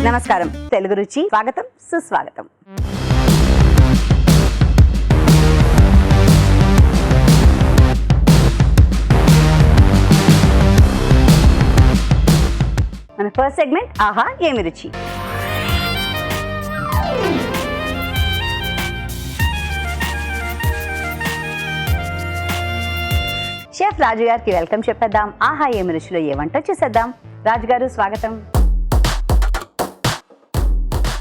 నమస్కారం తెలుగు రుచి స్వాగతం సుస్వాగతం. మన ఫస్ట్ సెగ్మెంట్ ఆహా ఏమి రుచి. షెఫ్ రాజు గారికి వెల్కమ్ చెప్పేద్దాం. ఆహా ఏమి రుచిలో ఏ వంట చేసేద్దాం. రాజు గారు స్వాగతం.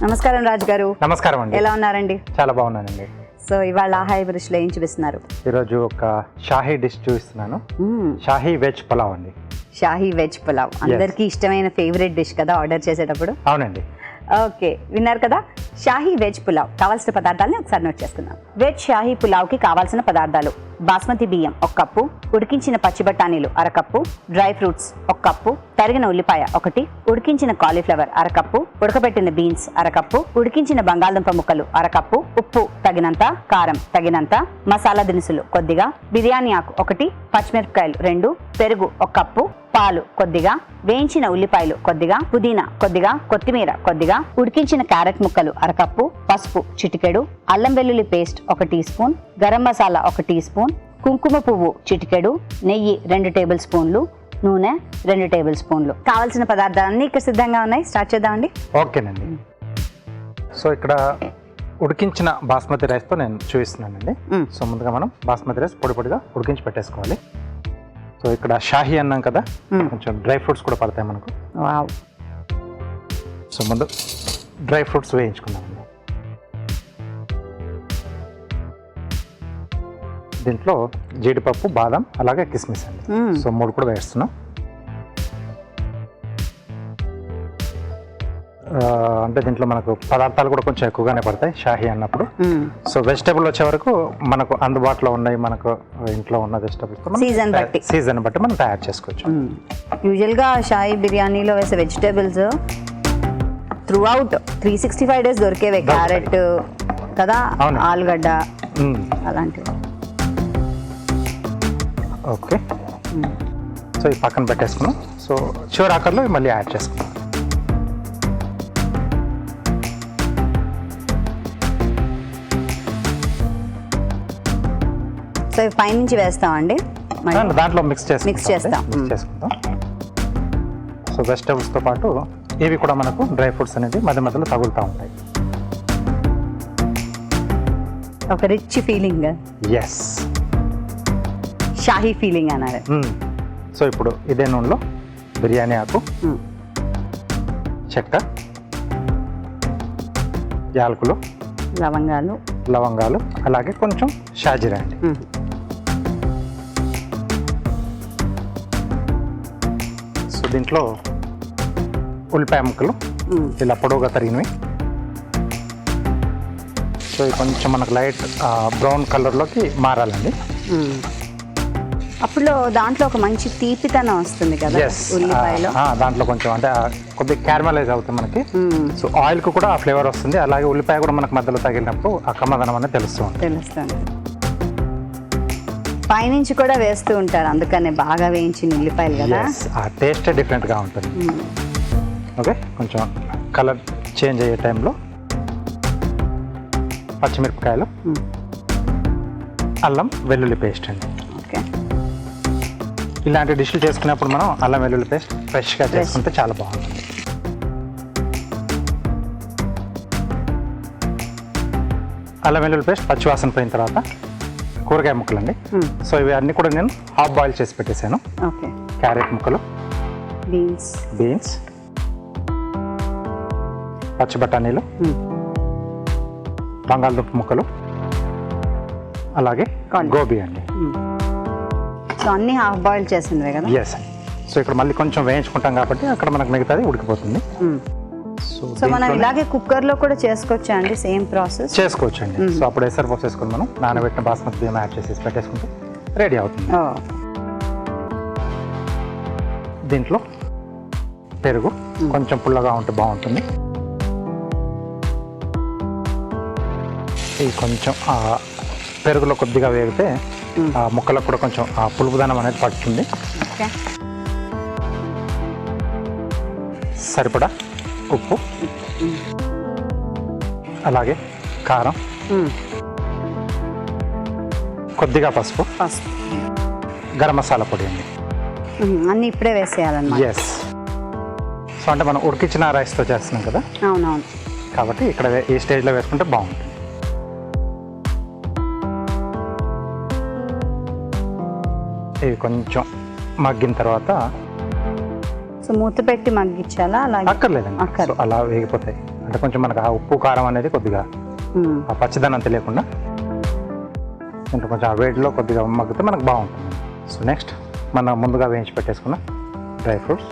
నమస్కారం రాజు గారు. నమస్కారం అండి. ఎలా ఉన్నారండి? చాలా బాగున్నానండి. సో ఇవాళ ఆహా ఏమి రుచిలో ఏం చూపిస్తున్నారు? ఈరోజు ఒక షాహీ డిష్ చూపిస్తున్నాను. షాహీ వెజ్ పులావ్ అండి. షాహీ వెజ్ పులావ్ అందరికీ ఇష్టమైన ఫేవరెట్ డిష్ కదా ఆర్డర్ చేసేటప్పుడు. అవునండి. ఓకే, విన్నారు కదా, షాహీ వెజ్ పులావ్. కావాల్సిన పదార్థాలని ఒకసారి నోట్ చేసుకుందాం. వెజ్ షాహీ పులావ్కి కావాల్సిన పదార్థాలు: బాస్మతి బియ్యం 1 కప్పు, ఉడికించిన పచ్చి బఠానీలు 1/2 కప్పు, డ్రై ఫ్రూట్స్ 1 కప్పు, తరిగిన ఉల్లిపాయ 1, ఉడికించిన కాలీఫ్లవర్ 1/2 కప్పు, ఉడకబెట్టిన బీన్స్ 1/2 కప్పు, ఉడికించిన బంగాళదుంప ముక్కలు 1/2 కప్పు, ఉప్పు తగినంత, కారం తగినంత, మసాలా దినుసులు కొద్దిగా, బిర్యానీ ఆకు 1, పచ్చిమిరపకాయలు 2, పెరుగు 1 కప్పు, పాలు కొద్దిగా, వేయించిన ఉల్లిపాయలు కొద్దిగా, పుదీనా కొద్దిగా, కొత్తిమీర కొద్దిగా, ఉడికించిన క్యారెట్ ముక్కలు 1/2 కప్పు, పసుపు చిటికెడు, అల్లం వెల్లుల్లి paste 1 teaspoon, garam masala 1 teaspoon, కుంకుమ పువ్వు చిటికెడు, నెయ్యి 2 టేబుల్ స్పూన్లు, నూనె 2 టేబుల్ స్పూన్లు. కావాల్సిన పదార్థాలన్నీ ఇక్కడ సిద్ధంగా ఉన్నాయి. స్టార్ట్ చేద్దామండి. ఓకేనండి. సో ఇక్కడ ఉడికించిన బాస్మతి రైస్తో నేను చూపిస్తున్నానండి. సో ముందుగా మనం బాస్మతి రైస్ పొడి పొడిగా ఉడికించి పెట్టేసుకోవాలి. సో ఇక్కడ షాహీ అన్నాం కదా, కొంచెం డ్రై ఫ్రూట్స్ కూడా పడతాయి మనకు. వావ్. సో ముందు డ్రై ఫ్రూట్స్ వేయించుకుందామండి. దీంట్లో జీడిపప్పు, బాదం, అలాగే కిస్మిస్ అండి. సో 3 కూడా వేస్తున్నాం. అంటే దీంట్లో మనకు పదార్థాలు కూడా కొంచెం ఎక్కువగానే పడతాయి షాహీ అన్నప్పుడు. సో వెజిటేబుల్ వచ్చే వరకు మనకు అందుబాటులో ఉన్నాయి, మనకు ఇంట్లో ఉన్న వెజిటేబుల్స్ సీజన్ బట్టి మనం తయారు చేసుకోవచ్చు. యూజువల్గా షాహీ బిర్యానీలో వేసే వెజిటేబుల్స్ త్రూ అవుట్ 365 డేస్ దొరికేవే. క్యారెట్ కదా, ఆలుగడ్డ అలాంటివి. ఓకే, సో ఈ పక్కన పెట్టేసుకున్నాం. సో చివరి ఆఖరిలో మళ్ళీ యాడ్ చేసుకున్నాం. సో పైనుంచి వేస్తామండి, దాంట్లో మిక్స్ చేస్తాం. చేసుకుందాం. సో వెజిటేబుల్స్తో పాటు ఇవి కూడా మనకు డ్రై ఫ్రూట్స్ అనేది మధ్య మధ్యలో తగులుతూ ఉంటాయి. ఒక రిచ్ ఫీలింగ్, ఎస్, షాహీ ఫీలింగ్ అన్నారు. సో ఇప్పుడు ఇదే నూనెలో బిర్యానీ ఆకు, చెక్క, యాలకులు, లవంగాలు, అలాగే కొంచెం షాజీరా అండి. సో దీంట్లో ఉల్లిపాయ ముక్కలు ఇలా పొడవుగా తరిగినవి. సో ఇది కొంచెం మనకు లైట్ బ్రౌన్ కలర్లోకి మారాలండి. అప్పుడు దాంట్లో ఒక మంచి తీపితనం వస్తుంది కదా ఉల్లిపాయలో. దాంట్లో కొంచెం అంటే కొద్దిగా క్యారమలైజ్ అవుతుంది మనకి. సో ఆయిల్కి కూడా ఆ ఫ్లేవర్ వస్తుంది, అలాగే ఉల్లిపాయ కూడా మనకు మధ్యలో తగిలినప్పుడు ఆ కమ్మదనం అనేది తెలుస్తుంది. పైనుంచి కూడా వేస్తూ ఉంటారు, అందుకనే బాగా వేయించిన ఉల్లిపాయలు కదా, ఆ టేస్ట్ డిఫరెంట్గా ఉంటుంది. ఓకే, కొంచెం కలర్ చేంజ్ అయ్యే టైంలో పచ్చిమిరపకాయలు, అల్లం వెల్లుల్లి పేస్ట్ అండి. ఓకే, ఇలాంటి డిష్లు చేసుకున్నప్పుడు మనం అల్లం వెల్లుల్లి పేస్ట్ ఫ్రెష్గా చేసుకుంటే చాలా బాగుంటుంది. అల్లం వెల్లుల్లి పేస్ట్ పచ్చివాసన పోయిన తర్వాత కూరగాయ ముక్కలు అండి. సో ఇవి అన్నీ కూడా నేను హాఫ్ బాయిల్ చేసి పెట్టేశాను. ఓకే, క్యారెట్ ముక్కలు, బీన్స్, పచ్చి బఠానీలు, బంగాళదుంప ముక్కలు, అలాగే గోబీ అండి. సో అన్ని హాఫ్ బాయిల్ చేసిందే కదా. ఎస్, సో ఇక్కడ మళ్ళీ కొంచెం వేయించుకుంటాం కాబట్టి అక్కడ మనకు మిగతాది ఉడికిపోతుంది. సో మనం ఇలాగే కుక్కర్లో కూడా చేసుకోవచ్చా అండి? సేమ్ ప్రాసెస్ చేసుకోవచ్చు అండి. సో అప్పుడు ఎసరు పోసేసుకొని మనం నానబెట్టిన బాస్మతి బియ్యం యాడ్ చేసి పెట్టేసుకుంటే రెడీ అవుతుంది. దీంట్లో పెరుగు కొంచెం పుల్లగా ఉంటే బాగుంటుంది. ఇది కొంచెం పెరుగులో కొద్దిగా వేగితే ఆ ముక్కలకు కూడా కొంచెం ఆ పులుపుదనం అనేది పడుతుంది. సరిపడా ఉప్పు, అలాగే కారం, కొద్దిగా పసుపు, గరం మసాలా పొడి అండి. అన్నీ ఇప్పుడే వేసేయాలన్నమాట. ఎస్. సో అంటే మనం ఉడికించిన రైస్తో చేస్తున్నాం కదా, అవునవును. కాబట్టి ఇక్కడ ఈ స్టేజ్లో వేసుకుంటే బాగుంటుంది. ఇవి కొంచెం మగ్గిన తర్వాత సో మూత పెట్టి మగ్గించాలా? అలాగే అక్కర్లేదండి. సో అలా వేగిపోతాయి. అంటే కొంచెం మనకు ఆ ఉప్పు కారం అనేది కొద్దిగా ఆ పచ్చదనం తెలియకుండా ఇంకా కొంచెం ఆ వేడిలో కొద్దిగా మగ్గితే మనకు బాగుంటుంది. సో నెక్స్ట్ మనం ముందుగా వేయించి పెట్టేసుకున్న డ్రై ఫ్రూట్స్.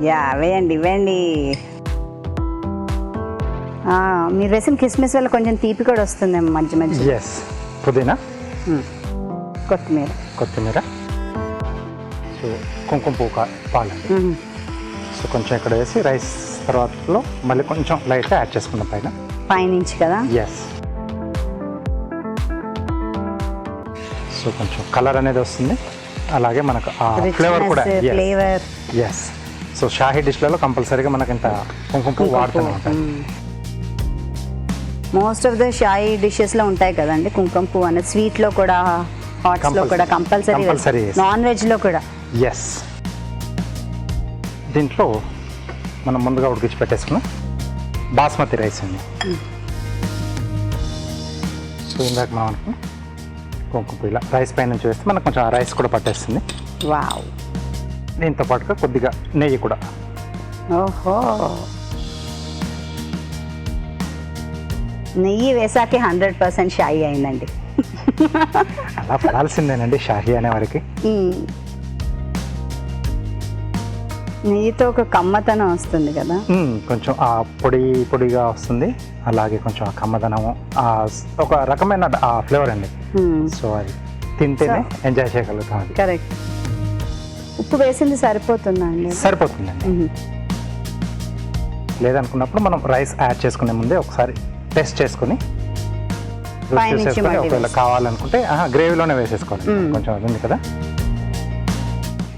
యా, వేయండి వేయండి. మీరు వేసిన కిస్మిస్ వల్ల కొంచెం తీపి కూడా వస్తుందేమో మధ్య మధ్య. ఎస్. పుదీనా, కొత్తిమీర, సో కుంకుమ పువ్వు పాలండి. సో కొంచెం ఇక్కడ వేసి రైస్ తర్వాతలో మళ్ళీ కొంచెం లైట్గా యాడ్ చేసుకున్నాం పైనుంచి కదా. ఎస్. సో కొంచెం కలర్ అనేది వస్తుంది, అలాగే మనకు ఆ ఫ్లేవర్ కూడా. ఎస్. సో షాహీ డిష్లలో కంపల్సరీగా మనకి ఇంత కుంకుమ పువ్వు వాడుతూనే ఉంటాయి. మోస్ట్ ఆఫ్ ద షాహీ డిషెస్లో ఉంటాయి కదండి కుంకుమ పువ్వు అనేది. స్వీట్లో కూడా, హాట్స్లో కూడా కంపల్సరీ, నాన్ వెజ్లో కూడా. ఎస్. దీంట్లో మనం ముందుగా ఉడికించి పెట్టేసుకున్నాం బాస్మతి రైస్ అండి. సో ఇందాక మనం అనుకున్నాం కుంకుమ పువ్వు ఇలా రైస్ పై నుంచి వేస్తే మనకు కొంచెం ఆ రైస్ కూడా పట్టేస్తుంది. వావ్. దీంతో పాటుగా కొద్దిగా నెయ్యి కూడా. ఓహో, నెయ్యి వేసాకే 100% షాహీ అయిందండి. అలా పడాల్సిందేనండి షాహీ అనే వారికి. నెయ్యితో ఒక కమ్మతనం వస్తుంది కదా. కొంచెం ఆ పొడిగా వస్తుంది, అలాగే కొంచెం ఆ కమ్మదనము, ఒక రకమైన ఆ ఫ్లేవర్ అండి. సో అది తింటేనే ఎంజాయ్ చేయగలుగుతాం. అది కరెక్ట్. ఉప్పు వేసింది సరిపోతుందా అండి? సరిపోతుందండి. లేదనుకున్నప్పుడు మనం రైస్ యాడ్ చేసుకునే ముందే ఒకసారి టెస్ట్ చేసుకుని ఒకవేళ కావాలనుకుంటే గ్రేవీలోనే వేసేసుకోవాలి. కొంచెం అది ఉంది కదా,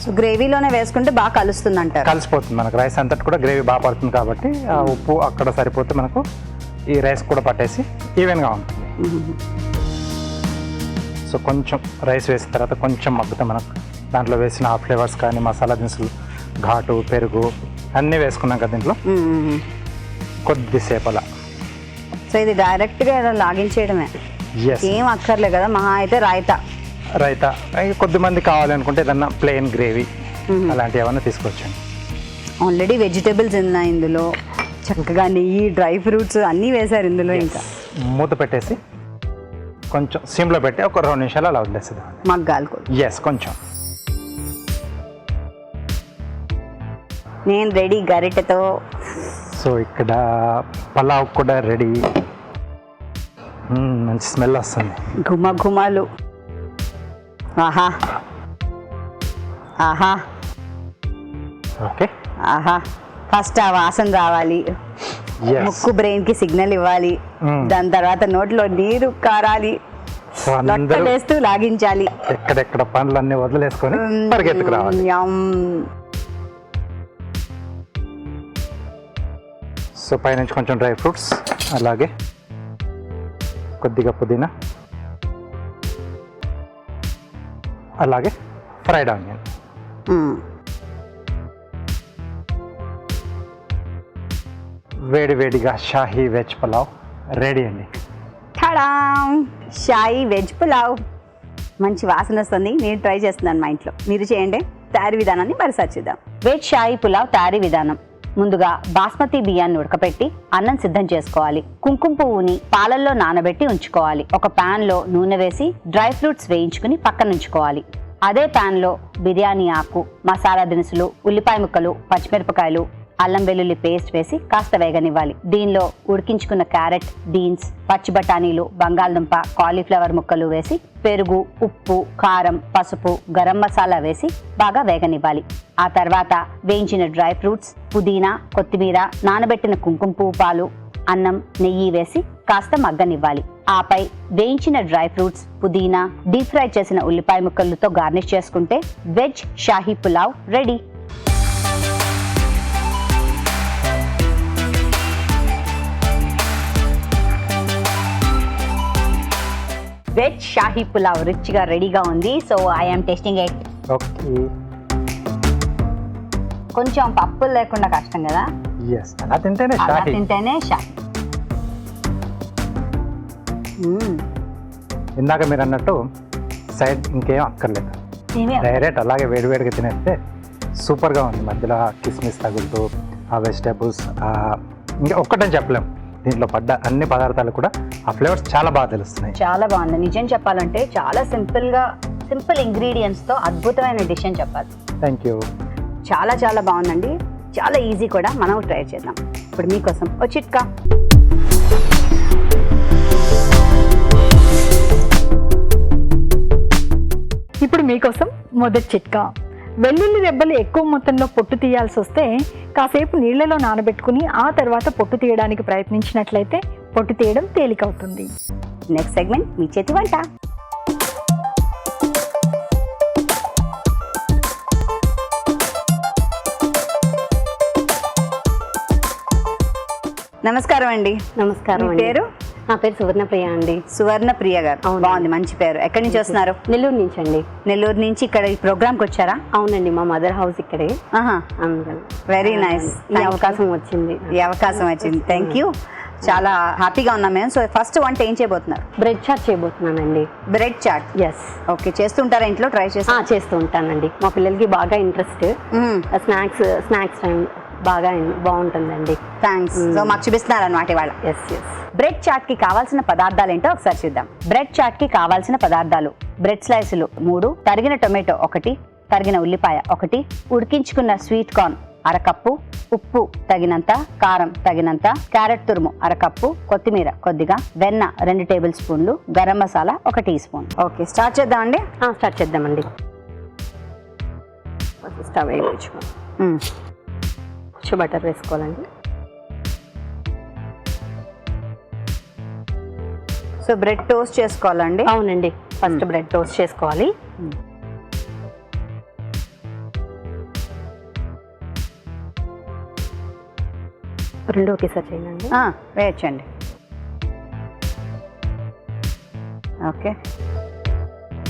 సో గ్రేవీలోనే వేసుకుంటే బాగా కలుస్తుంది అంటారు. కలిసిపోతుంది మనకు రైస్ అంతటి కూడా గ్రేవీ బాగా పడుతుంది కాబట్టి ఆ ఉప్పు అక్కడ సరిపోతే మనకు ఈ రైస్ కూడా పట్టేసి ఈవెన్గా ఉంటుంది. సో కొంచెం రైస్ వేసిన తర్వాత కొంచెం మగ్గితే మనకు దాంట్లో వేసిన ఆ ఫ్లేవర్స్ కానీ మసాలా దినుసులు, ఘాటు, పెరుగు అన్నీ వేసుకున్నాం కదా దీంట్లో. కొద్దిసేపు అలా. సో ఇది డైరెక్ట్గా లాగించేయడమే, ఏం అక్కర్లే కదా. మహా అయితే రైతా కొద్దిమంది కావాలనుకుంటే ఏదన్నా ప్లెయిన్ గ్రేవీ అలాంటివి ఏమన్నా తీసుకొచ్చండి. ఆల్రెడీ వెజిటేబుల్స్ ఉన్నాయి ఇందులో, చక్కగా నెయ్యి, డ్రై ఫ్రూట్స్ అన్నీ వేశారు ఇందులో. ఇంకా మూత పెట్టేసి కొంచెం సిమ్లో పెట్టి ఒక 2 నిమిషాలు అలా వదిలేస్తుంది. మగ్గాలి కూడా. ఎస్. కొంచెం నేను రెడీ గరిటెతో. సో ఇక్కడ పలావ్ కూడా రెడీ. మంచి స్మెల్ వస్తుంది, ఘుమఘుమాలు. ఆహా ఆహా. ఓకే. ఆహా. ఫస్ట్ ఆ వాసన రావాలి, ముక్కు బ్రెయిన్కి సిగ్నల్ ఇవ్వాలి, దాని తర్వాత నోట్లో నీరు కారాలి, వేస్తూ లాగించాలి, ఎక్కడెక్కడ పండ్లన్నీ వదిలేసుకొని పరిగెత్తుకు రావాలి. సో పైనుంచి కొంచెం డ్రై ఫ్రూట్స్, అలాగే కొద్దిగా పుదీనా, అలాగే ఫ్రైడ్ ఆనియన్. వేడివేడిగా షాహీ వెజ్ పులావ్ రెడీ అండి. షాహీ వెజ్ పులావ్ మంచి వాసన వస్తుంది. నేను ట్రై చేస్తున్నాను మా ఇంట్లో, మీరు చేయండి. తయారీ విధానాన్ని మరోసారి చూద్దాం. వెజ్ షాహీ పులావ్ తయారీ విధానం. ముందుగా బాస్మతి బియ్యాన్ని ఉడకపెట్టి అన్నం సిద్ధం చేసుకోవాలి. కుంకుమ పువ్వుని పాలల్లో నానబెట్టి ఉంచుకోవాలి. ఒక పాన్ లో నూనె వేసి డ్రై ఫ్రూట్స్ వేయించుకుని పక్కన ఉంచుకోవాలి. అదే పాన్ లో బిర్యానీ ఆకు, మసాలా దినుసులు, ఉల్లిపాయ ముక్కలు, పచ్చిమిరపకాయలు, అల్లం వెల్లుల్లి పేస్ట్ వేసి కాస్త వేగనివ్వాలి. దీనిలో ఉడికించుకున్న క్యారెట్, బీన్స్, పచ్చి బఠానీలు, బంగాళదుంప, కాలీఫ్లవర్ ముక్కలు వేసి పెరుగు, ఉప్పు, కారం, పసుపు, గరం మసాలా వేసి బాగా వేగనివ్వాలి. ఆ తర్వాత వేయించిన డ్రై ఫ్రూట్స్, పుదీనా, కొత్తిమీర, నానబెట్టిన కుంకుమ పువ్వు పాలు, అన్నం, నెయ్యి వేసి కాస్త మగ్గనివ్వాలి. ఆపై వేయించిన డ్రై ఫ్రూట్స్, పుదీనా, డీప్ ఫ్రై చేసిన ఉల్లిపాయ ముక్కలతో గార్నిష్ చేసుకుంటే veg Shahi pulao ready. Veg Shahi pulao రిచ్గా రెడీగా ఉంది. So I'm tasting it. Okay. కొంచెం పప్పులు లేకుండా కష్టం కదా, ఎస్, అలా తింటేనే అలా షాహీ. తింటేనే షాహీ. ఇందాక మీరు అన్నట్టు సైడ్ ఇంకేం అక్కర్లేదు, డైరెక్ట్ అలాగే వేడివేడిగా తినేస్తే సూపర్గా ఉంది. మధ్యలో కిస్మిస్ తగులుతూ ఆ వెజిటేబుల్స్, ఇంకా ఒక్కటని చెప్పలేం, దీంట్లో పడ్డ అన్ని పదార్థాలు కూడా ఆ ఫ్లేవర్స్ చాలా బాగా తెలుస్తున్నాయి. చాలా బాగుంది. నిజం చెప్పాలంటే చాలా సింపుల్ ఇంగ్రీడియంట్స్తో అద్భుతమైన డిష్ అని చెప్పాలి. Thank you. చాలా చాలా బాగుందండి, చాలా ఈజీ కూడా. మనం ట్రై చేద్దాం. ఇప్పుడు మీకోసం ఓ చిట్కా. ఇప్పుడు మీకోసం మొదటి చిట్కా. వెల్లుల్లి రెబ్బలు ఎక్కువ మొత్తంలో పొట్టు తీయాల్సి వస్తే కాసేపు నీళ్లలో నానబెట్టుకుని ఆ తర్వాత పొట్టు తీయడానికి ప్రయత్నించినట్లయితే పొట్టు తీయడం తేలికవుతుంది. నెక్స్ట్ సెగ్మెంట్ మీ చేతి వంట. నమస్కారం అండి. నమస్కారం మీ అండి. పేరు? నా పేరు సువర్ణప్రియ అండి. సువర్ణప్రియ గారు. అవును. బాగుంది, మంచి పేరు. ఎక్కడి నుంచి వస్తున్నారు? నెల్లూరు నుంచి అండి. నెల్లూరు నుంచి ఇక్కడ ఈ ప్రోగ్రామ్కి వచ్చారా? అవునండి, మా మదర్ హౌస్ ఇక్కడే. అందుకని వెరీ నైస్. ఈ అవకాశం వచ్చింది. ఈ అవకాశం వచ్చింది, థ్యాంక్ యూ. చాలా హ్యాపీగా ఉన్నాం మేము. సో ఫస్ట్ వంట ఏం చేయబోతున్నారు? బ్రెడ్ చాట్ చేయబోతున్నానండి. బ్రెడ్ చాట్. ఎస్. ఓకే, చేస్తుంటారా ఇంట్లో? ట్రై చేసి చేస్తూ ఉంటానండి. మా పిల్లలకి బాగా ఇంట్రెస్ట్. స్నాక్స్ టైం బాగా బాగుంటుందండి. థ్యాంక్స్. సో మాకు చూపిస్తున్నారు అన్నమాట ఇవాళ. ఎస్. బ్రెడ్ చాట్ కి కావాల్సిన పదార్థాలు ఏంటో ఒకసారి చూద్దాం. బ్రెడ్ చాట్ కి కావాల్సిన పదార్థాలు: బ్రెడ్ స్లైసులు 3, తరిగిన టొమాటో 1, తరిగిన ఉల్లిపాయ 1, ఉడికించుకున్న స్వీట్ కార్న్ అరకప్పు, ఉప్పు తగినంత, కారం తగినంత, క్యారెట్ తురుము అరకప్పు, కొత్తిమీర కొద్దిగా, వెన్న 2 టేబుల్ స్పూన్లు, garam masala 1 teaspoon. Okay, start చేద్దామండి. స్టార్ట్ చేద్దామండి. స్టవ్ వేయించుకోండి. కొంచెం బటర్ వేసుకోవాలండి. సో బ్రెడ్ టోస్ట్ చేసుకోవాలండి? అవునండి, ఫస్ట్ బ్రెడ్ టోస్ట్ చేసుకోవాలి. రెండు ఒకేసారి చేయండి. వేయచ్చండి. ఓకే.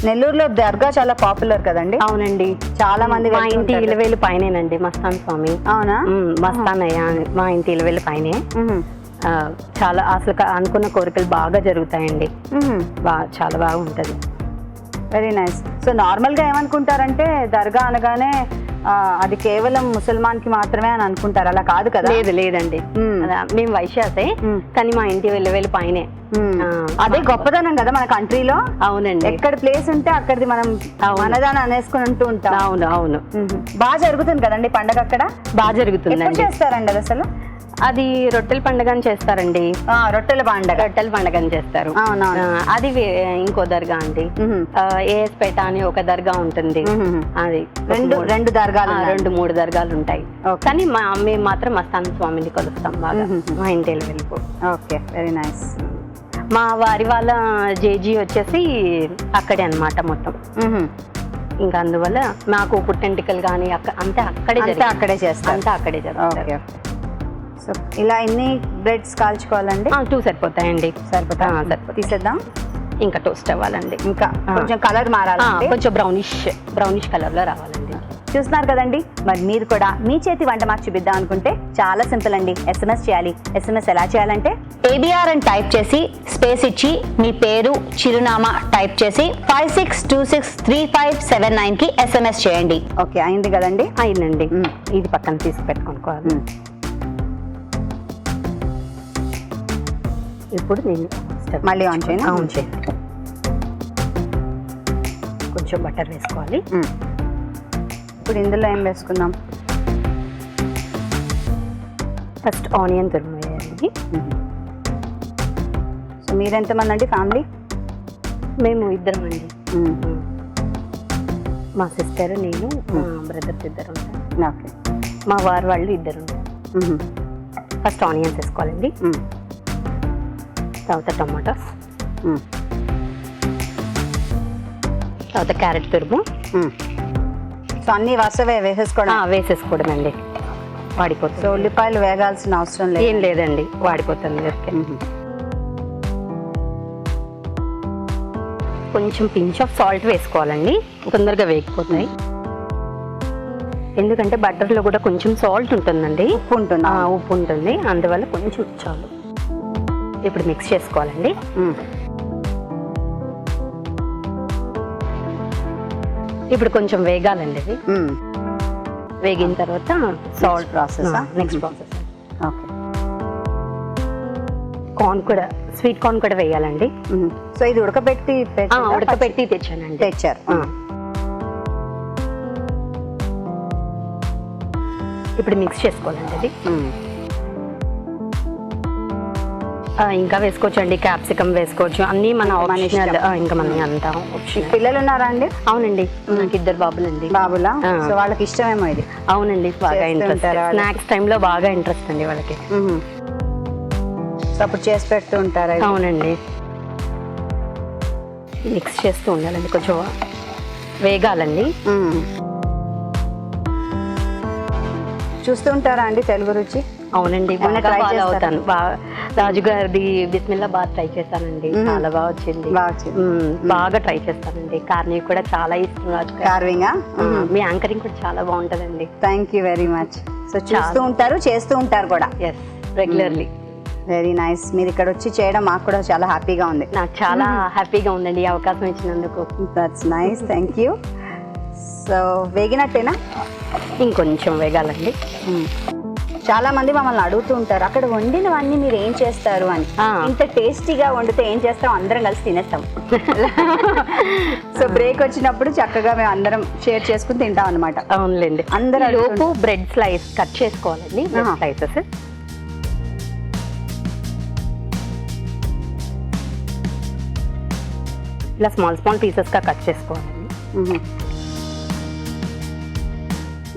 నెల్లూరులో దర్గా చాలా పాపులర్ కదండి? అవునండి, చాలా మంది మా ఇంటి ఇలవేలు పైనేనండి మస్తాన్ స్వామి. అవునా? మస్తాన్ అయ్యా మా ఇంటి ఇలవేలు పైనే. చాలా అసలు అనుకున్న కోరికలు బాగా జరుగుతాయండి. చాలా బాగా ఉంటుంది. Very nice. సో నార్మల్గా ఏమనుకుంటారంటే దర్గా అనగానే అది కేవలం ముసల్మాన్ కి మాత్రమే అని అనుకుంటారు. అలా కాదు కదా? లేదండి, మేము వైశ్యాసే, కానీ మా ఇంటి వెళ్ళి పైనే. అదే గొప్పదనం కదా మన కంట్రీలో. అవునండి, ఎక్కడ ప్లేస్ ఉంటే అక్కడిది మనం మనదాన్ని అనేసుకుని ఉంటూ ఉంటాం. అవును. బాగా జరుగుతుంది కదండి పండగ అక్కడ? బాగా జరుగుతుంది. చేస్తారండి అది అసలు? అది రొట్టెల పండుగని చేస్తారండి. రొట్టెల పండుగని చేస్తారు. అది ఇంకో దర్గా అండి. ఏఎస్పేట అని ఒక దర్గా ఉంటుంది. అది రెండు దర్గాలు, 2-3 దర్గాలు ఉంటాయి. కానీ మేము మాత్రం మస్తాన్ స్వామిని కొలుస్తాం బాగా మా ఇంటి వెళ్ళిపో. Okay, very nice. మా వారి వాళ్ళ జేజీ వచ్చేసి అక్కడే అన్నమాట మొత్తం. ఇంకా అందువల్ల నాకు పుట్టెంటికలు కానీ అంతా అక్కడే చేస్తారు. సో ఇలా ఎన్ని బ్రెడ్స్ కాల్చుకోవాలండి? 2 సరిపోతాయండి. సరిపోతాయి. తీసేద్దాం. ఇంకా టోస్ట్ అవ్వాలండి. ఇంకా కొంచెం కలర్ మారాలి, కొంచెం బ్రౌనిష్ కలర్ లో రావాలండి. చూస్తున్నారు కదండి, మరి మీరు కూడా మీ చేతి వంట మాకు చూపిద్దాం అనుకుంటే చాలా సింపుల్ అండి. SMS చేయాలి. SMS ఎలా చేయాలంటే ABR అని టైప్ చేసి స్పేస్ ఇచ్చి మీ పేరు, చిరునామా టైప్ చేసి 56263579 కి SMS చేయండి. ఓకే, అయింది కదండి? అయిందండి. ఇది పక్కన తీసి పెట్టుకోవాలి. ఇప్పుడు నేను మళ్ళీ ఆన్ చేయండి. కొంచెం బటర్ వేసుకోవాలి. ఇప్పుడు ఇందులో ఏం వేసుకుందాం? ఫస్ట్ ఆనియన్ తురుము వేయాలి. సో మీరెంతమంది అండి ఫ్యామిలీ? మేము 2 అండి. మా సిస్టర్, నేను, మా బ్రదర్స్ 2 ఉంటారు. ఓకే. మా వారు వాళ్ళు 2 ఉంటారు. ఫస్ట్ ఆనియన్స్ వేసుకోవాలండి. తర్వాత టమాటోస్, తర్వాత క్యారెట్ తురుము. సో అన్ని వరుసవే వేసేసుకోవడం అండి. వాడిపోతుంది. సో ఉల్లిపాయలు వేగాల్సిన అవసరం లేదు? ఏం లేదండి, వాడిపోతుంది. కొంచెం పించ్ ఆఫ్ సాల్ట్ వేసుకోవాలండి, తొందరగా వేగిపోతాయి. ఎందుకంటే బటర్లో కూడా కొంచెం సాల్ట్ ఉంటుందండి, ఉప్పు ఉంటుందా? ఉప్పు ఉంటుంది, అందువల్ల కొంచెం చాలు. ఇప్పుడు మిక్స్ చేసుకోవాలండి. ఇప్పుడు కొంచెం వేగాలండి ఇది. వేగిన తర్వాత salt process. Next process. Okay. Corn కూడా, స్వీట్ కార్న్ కూడా వేయాలండి. సో ఇది ఉడకబెట్టి ఉడకబెట్టి తెచ్చానండి. తెచ్చారు. ఇప్పుడు మిక్స్ చేసుకోవాలండి అది. ఇంకా వేసుకోవచ్చు అండి, క్యాప్సికమ్ వేసుకోవచ్చు, అన్నీ మన ఆప్షనల్. ఇంకా మన అంతా ఆప్షనల్. పిల్లలు ఉన్నారా అండి? అవునండి, నాకు 2 బాబులండి. బాబులా? సో వాళ్ళకి ఇష్టమేమో ఇది. అవునండి, బాగా చేస్తూ ఇంట్రెస్ట్. ఉంటారా? స్నాక్స్ టైంలో బాగా ఇంట్రెస్ట్ అండి వాళ్ళకి. సో అప్పుడు చేసి పెడుతూ ఉంటారా? అవునండి, మిక్స్ చేస్తూ ఉండాలండి, కొంచెం వేగాలండి. చూస్తూ ఉంటారా అండి తెలుగు రుచి? అవునండి, ఏమైనా బాగా try follow చేస్తారా? అవుతాను. రాజు గారిది బిస్మిల్లా బాగా ట్రై చేస్తానండి, చాలా బాగా వచ్చింది. బాగా వచ్చింది. బాగా ట్రై చేస్తానండి. కార్నీ కూడా చాలా ఇష్టం రాజు గారు. కార్వింగా? మీ యాంకరింగ్ కూడా చాలా బాగుంటదండి. Thank you very much. So చూస్తూ ఉంటారు, చేస్తూ ఉంటారు కూడా. Yes, regularly. Very nice. మీరు ఇక్కడ వచ్చి చేయడం మాకు కూడా చాలా హ్యాపీగా ఉంది. నాకు చాలా హ్యాపీగా ఉందండి ఈ అవకాశం ఇచ్చినందుకు. That's nice, thank you. So వేగినట్టేనా? ఇంకొంచెం వేగాలండి. చాలా మంది మమ్మల్ని అడుగుతూ ఉంటారు, అక్కడ వండినవన్నీ మీరు ఏం చేస్తారు అని. ఇంత టేస్టీగా వండితే ఏం చేస్తాం? అందరం కలిసి తినేస్తాం. సో బ్రేక్ వచ్చినప్పుడు చక్కగా మేము అందరం షేర్ చేసుకుని తింటాం అనమాట. అవునులేండి. అందరూ లోపు బ్రెడ్ స్లైస్ కట్ చేసుకోవాలండి, బ్రెడ్ స్లైసెస్. ఇలా స్మాల్ పీసెస్గా కట్ చేసుకోవాలండి.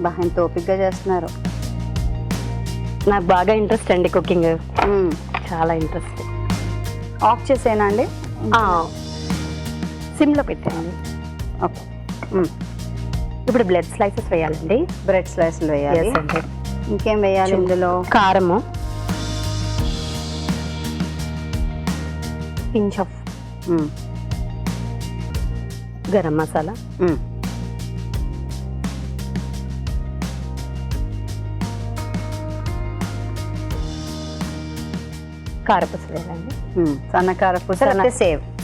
బాగా ఎంత ఓపిక్గా చేస్తున్నారు. నాకు బాగా ఇంట్రెస్ట్ అండి కుకింగ్, చాలా ఇంట్రెస్ట్. ఆఫ్ చేసేనా అండి? సిమ్లో పెట్టండి. ఓకే. ఇప్పుడు బ్రెడ్ స్లైసెస్ వేయాలండి. బ్రెడ్ స్లైస్లు వేయాలి. Yes అండి. ఇంకేం వేయాలి ఇందులో? కారము, పించ్ ఆఫ్ గరం మసాలా, కారపూస వేయాలండి. సన్నకారపూస,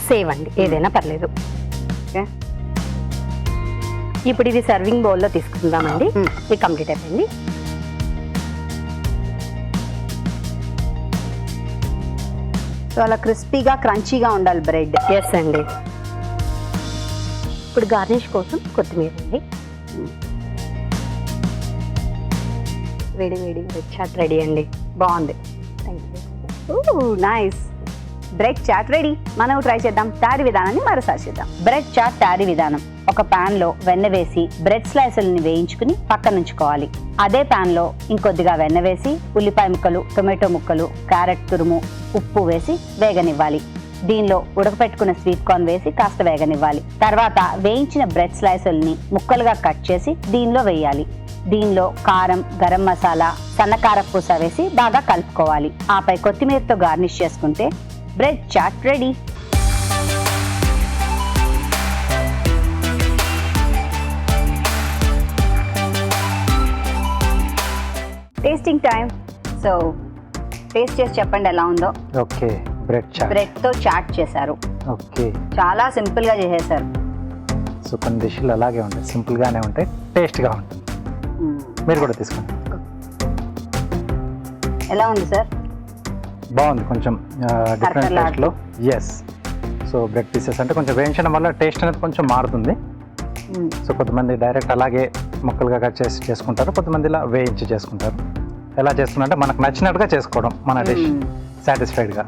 సేవ్ అండి, ఏదైనా పర్లేదు. ఓకే. ఇప్పుడు ఇది సర్వింగ్ బౌల్లో తీసుకుందామండి. ఇది కంప్లీట్ అయిపోయింది. సో అలా క్రిస్పీగా క్రంచీగా ఉండాలి బ్రెడ్. ఎస్ అండి. ఇప్పుడు గార్నిష్ కోసం కొత్తిమీర అండి. వేడి బ్రెడ్ చాట్ రెడీ అండి. బాగుంది. Thank you. Nice. Bread chaat ready. మనం ట్రై చేద్దాం. తయారీ విధానాన్ని మరోసారి చేద్దాం. బ్రెడ్ చాట్ తయారీ విధానం: ఒక పాన్ లో వెన్న వేసి బ్రెడ్ స్లైసులని వేయించుకుని పక్కన ఉంచుకోవాలి. అదే పాన్ లో ఇంకొద్దిగా వెన్న వేసి ఉల్లిపాయ ముక్కలు, టొమాటో ముక్కలు, క్యారెట్ తురుము, ఉప్పు వేసి వేగనివ్వాలి. దీనిలో ఉడకపెట్టుకున్న స్వీట్ కార్న్ వేసి కాస్త వేగనివ్వాలి. తర్వాత వేయించిన బ్రెడ్ స్లైసుల్ని ముక్కలుగా కట్ చేసి దీనిలో వేయాలి. దీనిలో కారం, గరం మసాలా, సన్నకారపూస వేసి బాగా కలుపుకోవాలి. ఆపై కొత్తిమీరతో గార్నిష్ చేసుకుంటే bread chaat ready. Tasting time. So taste చేసి చెప్పండి ఎలా ఉందో. ఓకే. బ్రెడ్ చాట్, బ్రెడ్ తో చాట్ చేశారు. ఓకే. చాలా సింపుల్ గా చేసేసారు. సో కొన్ని డిష్లు అలాగే ఉంటాయి, సింపుల్గానే ఉంటాయి, టేస్ట్గా ఉంటుంది. మీరు కూడా తీసుకోండి. ఎలా ఉంది సార్? బాగుంది, కొంచెం డిఫరెంట్ కరకరలాడుతూ. టేస్ట్లో. ఎస్. సో బ్రెడ్ పీసెస్ అంటే కొంచెం వేయించడం వల్ల టేస్ట్ అనేది కొంచెం మారుతుంది. సో కొంతమంది డైరెక్ట్ అలాగే ముక్కలుగా కట్ చేసి చేసుకుంటారు, కొంతమంది ఇలా వేయించి చేసుకుంటారు. ఎలా చేస్తున్నారంటే మనకు నచ్చినట్టుగా చేసుకోవడం, మన డిష్ సాటిస్ఫైడ్గా.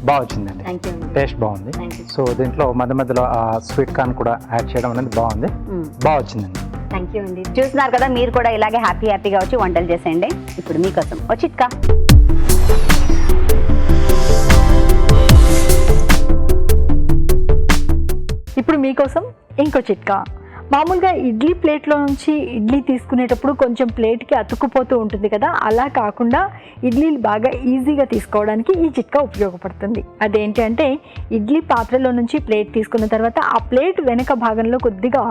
బాగా వచ్చిందండి, థ్యాంక్ యూ. టేస్ట్ బాగుంది. Thank you. సో దీంట్లో మధ్యలో స్వీట్ కార్న్ కూడా యాడ్ చేయడం అనేది బాగుంది, బాగా వచ్చిందండి. థ్యాంక్ యూ అండి. చూస్తున్నారు కదా, మీరు కూడా ఇలాగే హ్యాపీగా వచ్చి వంటలు చేసేయండి. ఇప్పుడు మీకోసం ఓ చిట్కా. ఇప్పుడు మీకోసం ఇంకో చిట్కా. మామూలుగా ఇడ్లీ ప్లేట్లో నుంచి ఇడ్లీ తీసుకునేటప్పుడు కొంచెం ప్లేట్కి అతుక్కుపోతూ ఉంటుంది కదా, అలా కాకుండా ఇడ్లీలు బాగా ఈజీగా తీసుకోవడానికి ఈ చిట్కా ఉపయోగపడుతుంది. అదేంటి అంటే ఇడ్లీ పాత్రలో నుంచి ప్లేట్ తీసుకున్న తర్వాత ఆ ప్లేట్ వెనక భాగంలో కొద్దిగా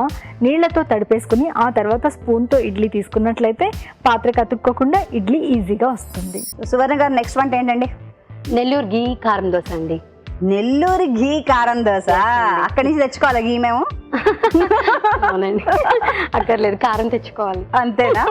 నీళ్లతో తడిపేసుకుని ఆ తర్వాత స్పూన్తో ఇడ్లీ తీసుకున్నట్లయితే పాత్రకు అతుక్కోకుండా ఇడ్లీ ఈజీగా వస్తుంది. సువర్ణ గారు నెక్స్ట్ వంట ఏంటండి? నెల్లూరు ఘీ కారం దోశ అండి. నెల్లూరు ఘీ కారం దోశ. అక్కడి నుంచి తెచ్చుకోవాలి ఘీ మేము? అవునండి, అక్కర్లేదు, కారం తెచ్చుకోవాలి. అంతేనా?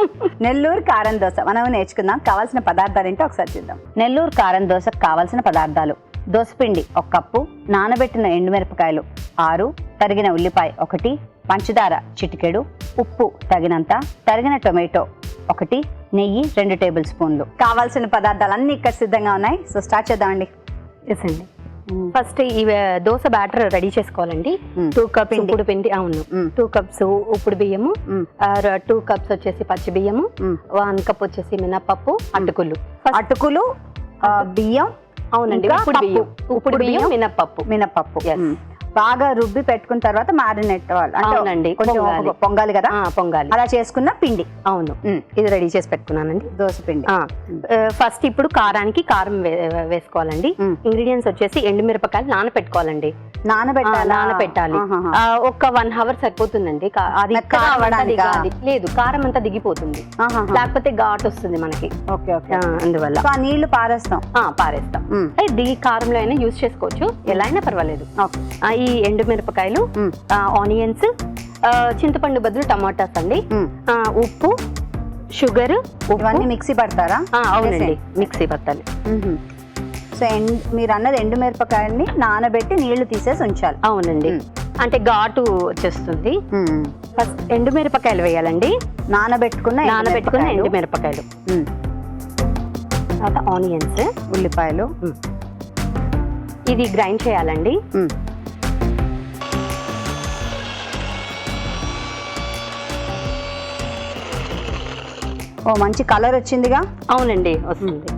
నెల్లూరు కారం దోశ మనం నేర్చుకుందాం. కావాల్సిన పదార్థాలు ఏంటో ఒకసారి చూద్దాం. నెల్లూరు కారం దోశకు కావాల్సిన పదార్థాలు: దోసపిండి 1 కప్పు, నానబెట్టిన ఎండుమిరపకాయలు 6, తరిగిన ఉల్లిపాయ 1, పంచదార చిటికెడు, ఉప్పు తగినంత, తరిగిన టొమాటో 1, నెయ్యి 2 టేబుల్ స్పూన్లు. కావాల్సిన పదార్థాలు అన్ని ఇక్కడ సిద్ధంగా ఉన్నాయి. సో స్టార్ట్ చేద్దామండి. ఎస్ అండి. ఫస్ట్ ఈ దోశ బ్యాటర్ రెడీ చేసుకోవాలండి. 2 కప్స్ ఉప్పుడు పిండి, అవును, 2 కప్స్ ఉప్పుడు బియ్యము, 2 కప్స్ వచ్చేసి పచ్చి బియ్యము, 1 కప్ వచ్చేసి మినపప్పు, అటుకులు, బియ్యం. అవునండి, ఉప్పుడు బియ్యం, మినపప్పు. బాగా రుబ్బి పెట్టుకున్న తర్వాత మ్యారినేట్ అవునండి, కొంచెం పొంగాలి కదా, పొంగాలి. అలా చేసుకున్న పిండి. అవును, ఇది రెడీ చేసి పెట్టుకున్నానండి దోశ పిండి. ఫస్ట్ ఇప్పుడు కారానికి కారం వేసుకోవాలండి. ఇంగ్రీడియంట్స్ వచ్చేసి ఎండుమిరపకాయలు నానపెట్టుకోవాలండి. నానబెట్టాలి. ఒక 1 అవర్ సరిపోతుందండి. అది లేదు, కారం అంతా దిగిపోతుంది, లేకపోతే ఘాట్ వస్తుంది మనకి. అందువల్ల నీళ్లు పారేస్తాం. దిగి కారంలో అయినా యూజ్ చేసుకోవచ్చు, ఎలా అయినా పర్వాలేదు. ఈ ఎండుమిరపకాయలు, ఆనియన్స్, చింతపండు బదులు టమాటాస్ అండి, ఉప్పు, షుగర్. ఇవన్నీ మిక్సీ పడతారా? అవునండి, మిక్సీ పట్టాలి. సో మీరు అన్నది ఎండుమిరపకాయల్ని నానబెట్టి నీళ్లు తీసేసి ఉంచాలి. అవునండి, అంటే ఘాటు వచ్చేస్తుంది. ఫస్ట్ ఎండుమిరపకాయలు వేయాలండి, నానబెట్టుకున్న ఎండుమిరపకాయలు. తర్వాత ఆనియన్స్, ఉల్లిపాయలు. ఇది గ్రైండ్ చేయాలండి. ఓ మంచి కలర్ వచ్చిందిగా. అవునండి, వస్తుంది.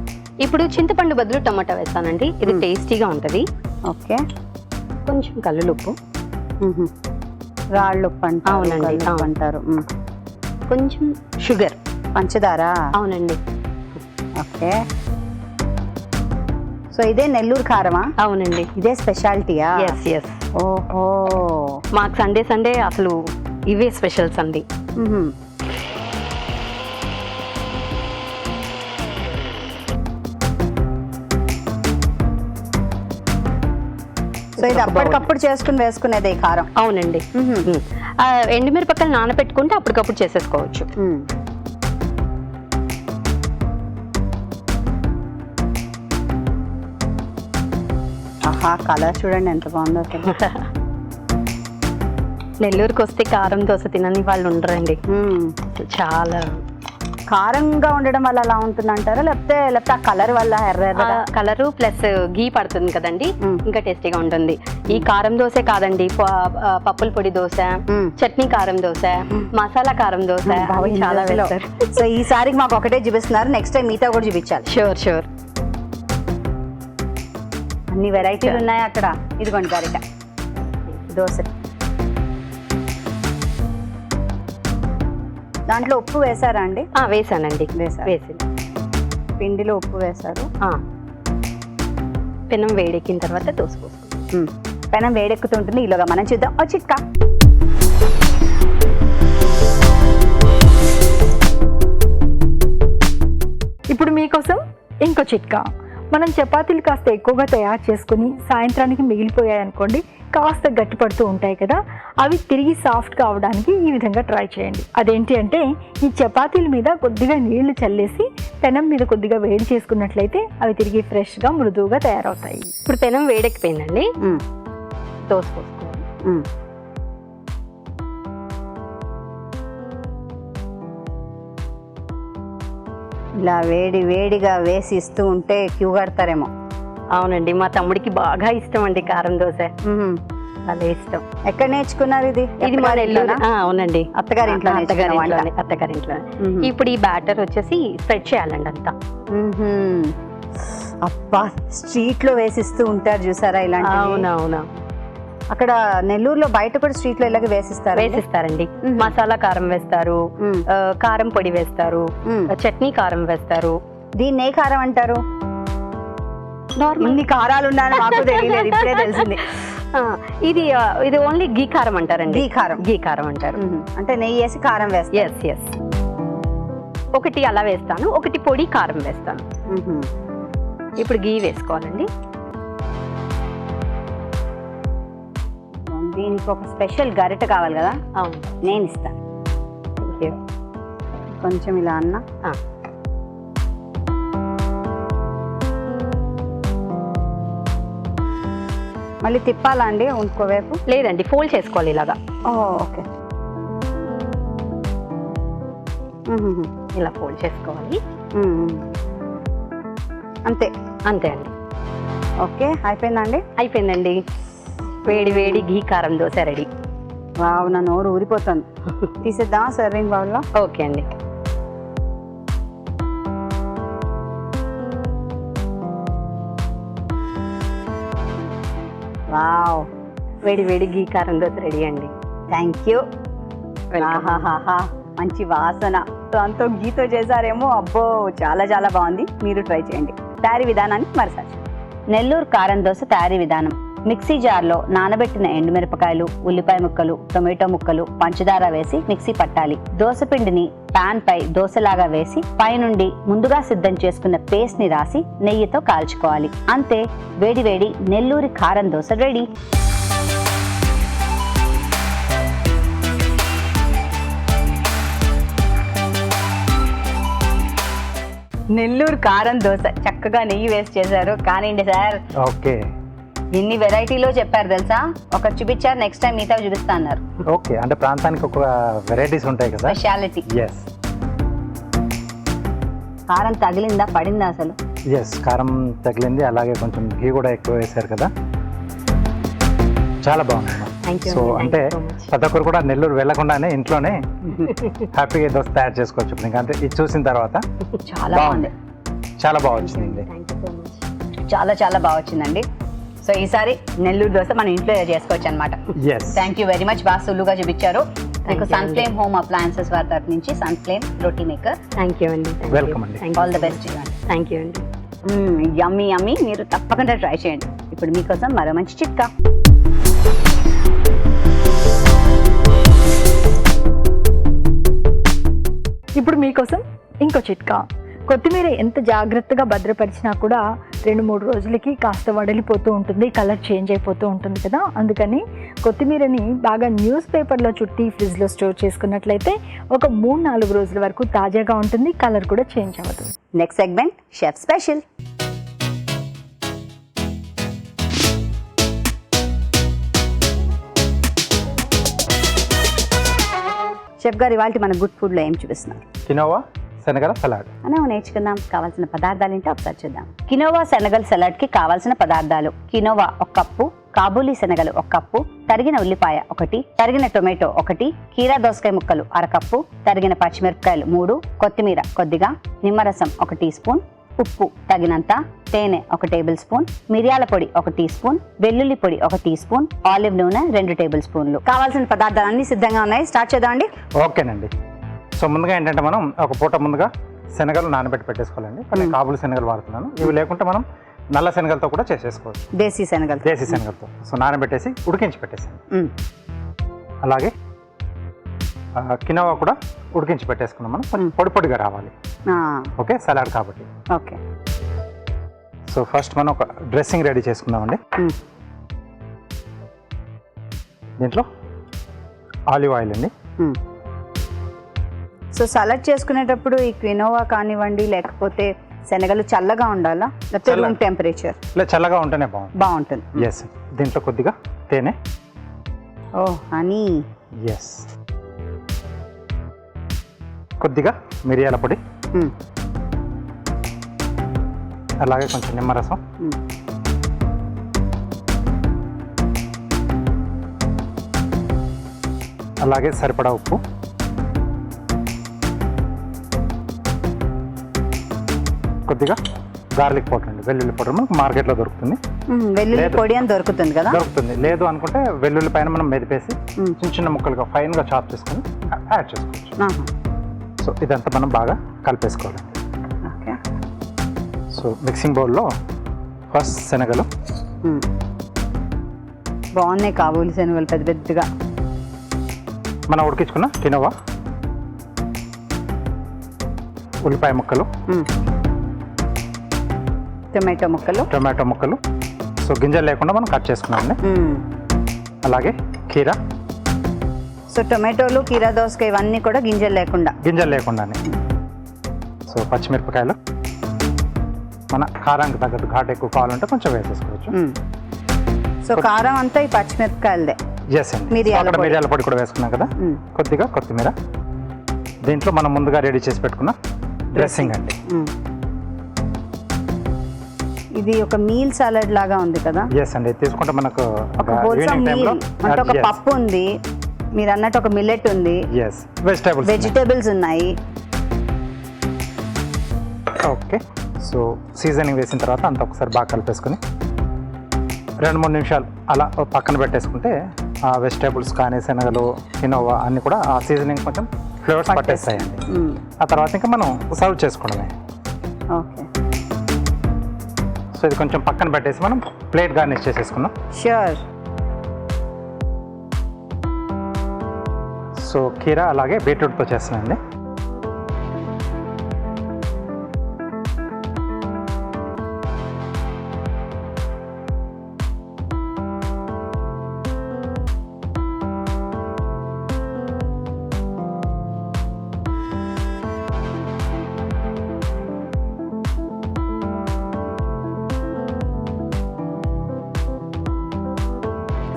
ఇప్పుడు చింతపండు బదులు టమాటా వేస్తానండి, ఇది టేస్టీగా ఉంటుంది. ఓకే, కొంచెం కల్లుప్పు, రాళ్ళుప్పు అంటారు. కొంచెం షుగర్, పంచదార. అవునండి. ఓకే, సో ఇదే నెల్లూరు కారమా? అవునండి, ఇదే స్పెషాలిటీయా? ఎస్. ఓహో, మాకు సండే అసలు ఇవే స్పెషల్స్ అండి. సో ఇది అప్పటికప్పుడు చేసుకుని వేసుకునేది కారం? అవునండి. ఎండుమిరపకాయలు నానబెట్టుకుంటే అప్పటికప్పుడు చేసేసుకోవచ్చు. ఆహా, కలర్ చూడండి ఎంత బాగుందో అసలు. నెల్లూరుకి వస్తే కారం దోశ తినని వాళ్ళు ఉండరండి. చాలా కారంగా ఉండడం వల్ల అలా ఉంటుంది అంటారా, లేకపోతే ఆ కలర్ వల్ల? కలరు ప్లస్ ఘీ పడుతుంది కదండి, ఇంకా టేస్టీగా ఉంటుంది. ఈ కారం దోశ కాదండి, పప్పుల పొడి దోశ, చట్నీ కారం దోశ, మసాలా కారం దోశ, చాలా వేస్తారు. సో ఈసారికి మాకు ఒకటే చూపిస్తున్నారు, నెక్స్ట్ టైం మిగతా కూడా చూపించాలి. షూర్. అన్ని వెరైటీలు ఉన్నాయి అక్కడ. ఇదిగోండి గరిట దోశ. దాంట్లో ఉప్పు వేసారా అండి? వేసానండి, వేసి పిండిలో ఉప్పు వేశారు. పెనం వేడెక్కిన తర్వాత దోశ పోసుకుంటాం. పెనం వేడెక్కుతుంటుంది, ఈలోగా మనం చూద్దాం ఓ చిట్కా. ఇప్పుడు మీకోసం ఇంకో చిట్కా. మనం చపాతీలు కాస్త ఎక్కువగా తయారు చేసుకుని సాయంత్రానికి మిగిలిపోయాయనుకోండి, కాస్త గట్టిపడుతూ ఉంటాయి కదా, అవి తిరిగి సాఫ్ట్ కావడానికి ఈ విధంగా ట్రై చేయండి. అదేంటి అంటే ఈ చపాతీల మీద కొద్దిగా నీళ్లు చల్లేసి పెనం మీద కొద్దిగా వేడి చేసుకున్నట్లయితే అవి తిరిగి ఫ్రెష్గా మృదువుగా తయారవుతాయి. ఇప్పుడు పెనం వేడెక్కిపోయిందండి, దోశ పోసుకోవాలి. ఇలా వేడిగా వేసి ఇస్తూ ఉంటే క్యూ కడతారేమో. అవునండి, మా తమ్ముడికి బాగా ఇష్టం అండి కారం దోశ, చాలా ఇష్టం. ఎక్కడ నేర్చుకున్నారు ఇది? మా నెల్లూరు. అవునండి, అత్తగారింట్లో. ఇప్పుడు ఈ బ్యాటర్ వచ్చేసి స్ప్రెడ్ చేయాలండి అంతా. అబ్బా, స్ట్రీట్ లో వేసిస్తూ ఉంటారు చూసారా ఇలాంటి. అవునవునా, అక్కడ నెల్లూరులో బయట కూడా స్ట్రీట్ లో ఇలాగే వేసిస్తారు. వేసిస్తారండి. మసాలా కారం వేస్తారు, కారం పొడి వేస్తారు, చట్నీ కారం వేస్తారు. దీన్ని ఏ కారం అంటారు? ఇన్ని కారాలు ఉన్నాయని మాకు తెలియలేదు, ఇప్పుడే తెలిసింది. ఇది ఓన్లీ గీ కారం అంటారండి. గీ కారం అంటారు. అంటే నెయ్యి వేసి కారం వేస్తారు. Yes yes. ఒకటి అలా వేస్తాను, ఒకటి పొడి కారం వేస్తాను. ఇప్పుడు గీ వేసుకోవాలండి. దీనికి ఒక స్పెషల్ గరిట కావాలి కదా? అవును, నేను ఇస్తాను. కొంచెం ఇలా అన్న. మళ్ళీ తిప్పాలా అండి ఇంకోవైపు? లేదండి, ఫోల్డ్ చేసుకోవాలి ఇలాగా. ఓకే, ఇలా ఫోల్డ్ చేసుకోవాలి. అంతే అంతే అండి. ఓకే, అయిపోయిందండి. అయిపోయిందండి. వేడి వేడి ఘీ కారం దోశ రెడీ. వావ్, నా నోరు ఊరిపోతుంది. తీసేద్దామా సర్వింగ్ బౌల్లో? ఓకే అండి. వావ్, వేడి వేడి ఘీ కారం దోశ రెడీ అండి. Thank you. మంచి వాసన. దాంతో గీతో చేశారేమో. అబ్బో, చాలా చాలా బాగుంది. మీరు ట్రై చేయండి. తయారీ విధానాన్ని మరోసారి. నెల్లూరు కారం దోశ తయారీ విధానం: మిక్సీ జార్లో నానబెట్టిన ఎండుమిరపకాయలు, ఉల్లిపాయ ముక్కలు, టొమాటో ముక్కలు, పంచదార వేసి మిక్సీ పట్టాలి. దోశ పిండిని పాన్ పై దోశలాగా వేసి పైనుండి ముందుగా సిద్ధం చేసుకున్న పేస్ట్ ని రాసి నెయ్యితో కాల్చుకోవాలి. అంతే, వేడి వేడి నెల్లూరి కారం దోశ రెడీ. నెల్లూరు కారం దోశ చక్కగా నెయ్యి వేసి చేశారు. కానివ్వండి సార్. ఓకే, ఎన్ని వెరైటీలో చెప్పారు తెలుసా? ఒక చూపించారు, నెక్స్ట్ టైం మిగతా చూపిస్తా అన్నారు. ఓకే, అంటే ప్రాంతానికి ఒక వెరైటీస్ ఉంటాయి కదా, స్పెషాలిటీ. ఎస్. కారం తగిలిందా, పడిందా అసలు? ఎస్, కారం తగిలింది. అలాగే కొంచెం ఘీ కూడా ఎక్కువ వేశారు కదా, చాలా బాగుంది. సో అంటే ప్రతి ఒక్కరు కూడా నెల్లూరు వెళ్ళకుండానే ఇంట్లోనే హ్యాపీగా దోశ తయారు చేసుకోవచ్చు. ఇప్పుడు ఇంకా అంటే ఇది చూసిన తర్వాత చాలా బాగుంది, చాలా బాగా వచ్చిందండి. చాలా చాలా బాగా వచ్చిందండి. సో ఈసారి నెల్లూరు దోశ మన ఇంట్లో చేసుకోవచ్చు అనమాట. Thank you very much. బాగా సులువుగా చూపించారు. మీకు సన్ ఫ్లేమ్ హోమ్ అప్లయన్సెస్ వారి తరఫు నుంచి sun flame roti maker. Thank you అండి. వెల్కమ్ అండి. All the best. Thank you అండి. యమ్మీ యమ్మీ. మీరు తప్పకుండా ట్రై చేయండి. ఇప్పుడు మీకోసం మరో మంచి చిట్కా. ఇప్పుడు మీకోసం ఇంకో చిట్కా. కొత్తిమీర ఎంత జాగ్రత్తగా భద్రపరిచినా కూడా 2-3 రోజులకి కాస్త వడలిపోతూ ఉంటుంది, కలర్ చేంజ్ అయిపోతూ ఉంటుంది కదా. అందుకని కొత్తిమీరని బాగా న్యూస్ పేపర్లో చుట్టి ఫ్రిడ్జ్లో స్టోర్ చేసుకున్నట్లయితే ఒక 3-4 రోజుల వరకు తాజాగా ఉంటుంది, కలర్ కూడా చేంజ్ అవ్వదు. Next segment chef special. Chef గారు, ఇవాళ మన గుడ్ ఫుడ్లో ఏం చూపిస్తున్నారు? కినోవా శనగల సలాడ్ మనం నేర్చుకుందాం. కావాల్సిన పదార్థాలు ఏంటో ఒకసారి చూద్దాం. కినోవా శనగల సలాడ్ కి కావాల్సిన పదార్థాలు: కినోవా 1 కప్పు, కాబూలీ శనగలు 1 కప్పు, తరిగిన ఉల్లిపాయ 1, తరిగిన టొమాటో 1, కీరా దోసకాయ ముక్కలు 1/2 కప్పు, తరిగిన పచ్చిమిరపకాయలు 3, కొత్తిమీర కొద్దిగా, నిమ్మరసం 1 టీ స్పూన్, ఉప్పు తగినంత, తేనె 1 టేబుల్ స్పూన్, మిరియాల పొడి 1 టీ స్పూన్, వెల్లుల్లి పొడి 1 టీ స్పూన్, ఆలివ్ నూనె 2 టేబుల్ స్పూన్లు. కావాల్సిన పదార్థాలన్నీ సిద్ధంగా ఉన్నాయి. స్టార్ట్ చేద్దామండి. ఓకేనండి. సో ముందుగా ఏంటంటే మనం ఒక పూట ముందుగా శనగలు నానబెట్టి పెట్టేసుకోవాలండి. నేను కాబూలి శనగలు వాడుతున్నాను. ఇవి లేకుంటే మనం నల్ల శనగలతో కూడా చేసేసుకోవచ్చు. దేశీ శనగలతో. సో నానబెట్టేసి ఉడికించి పెట్టేసాను. అలాగే కినోవా కూడా ఉడికించి పెట్టేసుకున్నాం. మనం పొడి పొడిగా రావాలి. ఓకే, సలాడ్ కాబట్టి. ఓకే. సో ఫస్ట్ మనం ఒక డ్రెస్సింగ్ రెడీ చేసుకుందామండి. దీంట్లో ఆలివ్ ఆయిల్ అండి. సో సలాడ్ చేసుకునేటప్పుడు ఈ క్వినోవా కానివ్వండి, లేకపోతే శనగలు చల్లగా ఉండాలా, లేకపోతే రూమ్ టెంపరేచర్? ఇలా చల్లగా ఉంటేనే బాగుంటుంది. ఎస్. దీంట్లో కొద్దిగా తేనె. ఓ హనీ. ఎస్. కొద్దిగా మిరియాల పొడి, అలాగే కొంచెం నిమ్మరసం, అలాగే సరిపడా ఉప్పు, కొద్దిగా గార్లిక్ పౌడర్ అండి, వెల్లుల్లి పౌడర్ మనకు మార్కెట్లో దొరుకుతుంది. వెల్లుల్లి లేదు. పొడి అని దొరుకుతుంది కదా. దొరుకుతుంది. లేదు అనుకుంటే వెల్లుల్లి పైన మనం మెదిపేసి చిన్న చిన్న ముక్కలుగా ఫైన్గా చాప్ చేసుకొని యాడ్ చేసుకోవచ్చు. ఆహా. సో ఇదంతా మనం బాగా కలిపేసుకోవాలి. ఓకే. సో మిక్సింగ్ బౌల్లో ఫస్ట్ శనగలు, బాగున్నాయి కాబూలి శనగలు పెద్ద పెద్దగా. మనం ఉడికించుకున్న కినోవా, ఉల్లిపాయ ముక్కలు, టొమాటో ముక్కలు, టొమాటో ముక్కలు, సో గింజలు లేకుండా మనం కట్ చేసుకున్నామండి. అలాగే కీరా, సో టొమాటోలు, కీరా దోసకాయ ఇవన్నీ కూడా గింజలు లేకుండా. గింజలు లేకుండానే. సో పచ్చిమిరపకాయలు, మన కారానికి తగ్గట్టు ఘాటు ఎక్కువ కావాలంటే కొంచెం వేసేసుకోవచ్చు. సో కారం అంతా ఈ పచ్చిమిరపకాయలదే. ఎస్ అండి. మిరియాల అక్కడ పొడి. మిరియాల పొడి కూడా వేసుకున్నాం కదా. కొద్దిగా కొత్తిమీర, దీంట్లో మనం ముందుగా రెడీ చేసి పెట్టుకున్న డ్రెస్సింగ్ అండి. ఇది ఒక మీల్ సాలడ్ లాగా ఉంది కదా. ఎస్ అండి. తీసుకుంటే మనకు ఒక హోల్సమ్ ఈవినింగ్ మీల్ టైంలో అంటే ఒక పప్పు ఉంది, మీరు అన్నట్టు ఒక మిల్లెట్ ఉంది, ఎస్ వెజిటేబుల్స్. వెజిటేబుల్స్ ఉన్నాయి. ఓకే. సో సీజనింగ్ వేసిన తర్వాత అంత ఒకసారి బాగా కలిపేసుకొని 2-3 నిమిషాలు అలా పక్కన పెట్టేసుకుంటే ఆ వెజిటేబుల్స్ కానీ శనగలు, కినోవా అన్నీ కూడా ఆ సీజనింగ్ కొంచెం ఫ్లేవర్స్ పట్టేస్తాయండి. ఆ తర్వాత ఇంకా మనం సర్వ్ చేసుకోవడమే. ఓకే. సో ఇది కొంచెం పక్కన పెట్టేసి మనం ప్లేట్ గార్నిష్ చేసేసుకున్నాం. ష్యూర్. సో కీరా అలాగే బీట్రూట్తో చేస్తున్నానండి.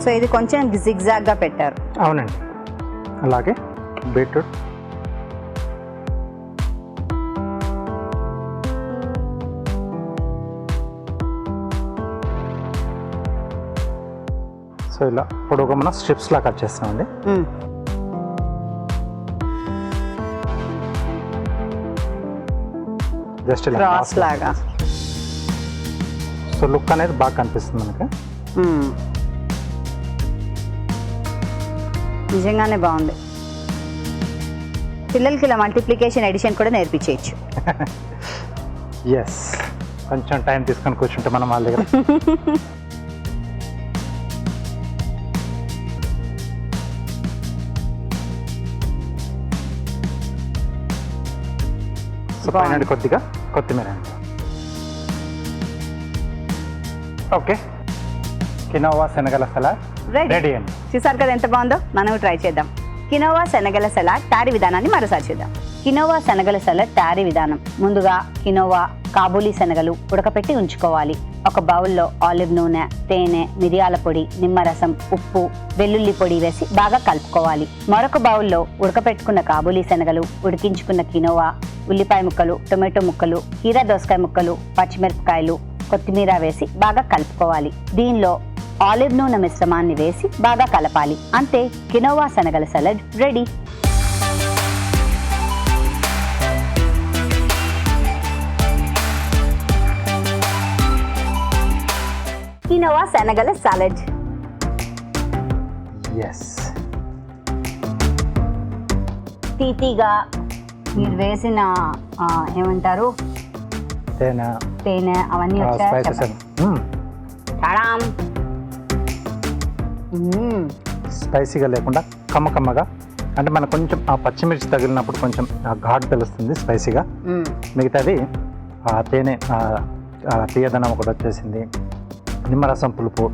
సో ఇది కొంచెం జిగ్జాగ్ గా పెట్టారు. అవునండి. అలాగే బీట్రూట్, సో ఇలా పొడుగు మనం స్ట్రిప్స్లా కట్ చేస్తామండి. జస్ట్ ఇలా క్రాస్ లాగా. సో లుక్ అనేది బాగా కనిపిస్తుంది మనకి. నిజంగానే బాగుంది. పిల్లలకి ఇలా మల్టిప్లికేషన్ ఎడిషన్ కూడా నేర్పించేయచ్చు. ఎస్, కొంచెం టైం తీసుకొని కూర్చుంటే మనం వాళ్ళ దగ్గర. సో పైన కొద్దిగా కొత్తిమీర అండి. ఓకే, కినోవా శనగల సలాడ్ రెడీ అండి. చూసారు కదా ఎంత బాగుందో. మనం ట్రై చేద్దాం. కినోవా శనగల సలాడ్ తయారీ విధానాన్ని మరోసారి చూద్దాం. కినోవా శనగల సలాడ్ తయారీ విధానం. ముందుగా కినోవా, కాబూలీ శనగలు ఉడకపెట్టి ఉంచుకోవాలి. ఒక బౌల్లో ఆలివ్ నూనె, తేనె, మిరియాల పొడి, నిమ్మరసం, ఉప్పు, వెల్లుల్లి పొడి వేసి బాగా కలుపుకోవాలి. మరొక బౌల్లో ఉడకపెట్టుకున్న కాబూలీ శనగలు, ఉడికించుకున్న కినోవా, ఉల్లిపాయ ముక్కలు, టొమాటో ముక్కలు, కీరా దోసకాయ ముక్కలు, పచ్చిమిరపకాయలు, కొత్తిమీర వేసి బాగా కలుపుకోవాలి. దీనిలో ఆలివ్ నూనె మిశ్రమాన్ని వేసి బాగా కలపాలి. అంతే, కినోవా శనగల సలాడ్ రెడీ. కినోవా శనగల సలాడ్. ఎస్, తీతీగా మీరు వేసిన ఏమంటారు తేనె అవన్నీ స్పైసెస్. స్పైసీగా లేకుండా కమ్మగా, అంటే మనకు కొంచెం ఆ పచ్చిమిర్చి తగిలినప్పుడు కొంచెం ఆ ఘాటు తెలుస్తుంది స్పైసీగా. మిగతాది ఆ తేనె, తీయదనం ఒకటి వచ్చేసింది, నిమ్మరసం పులుపు,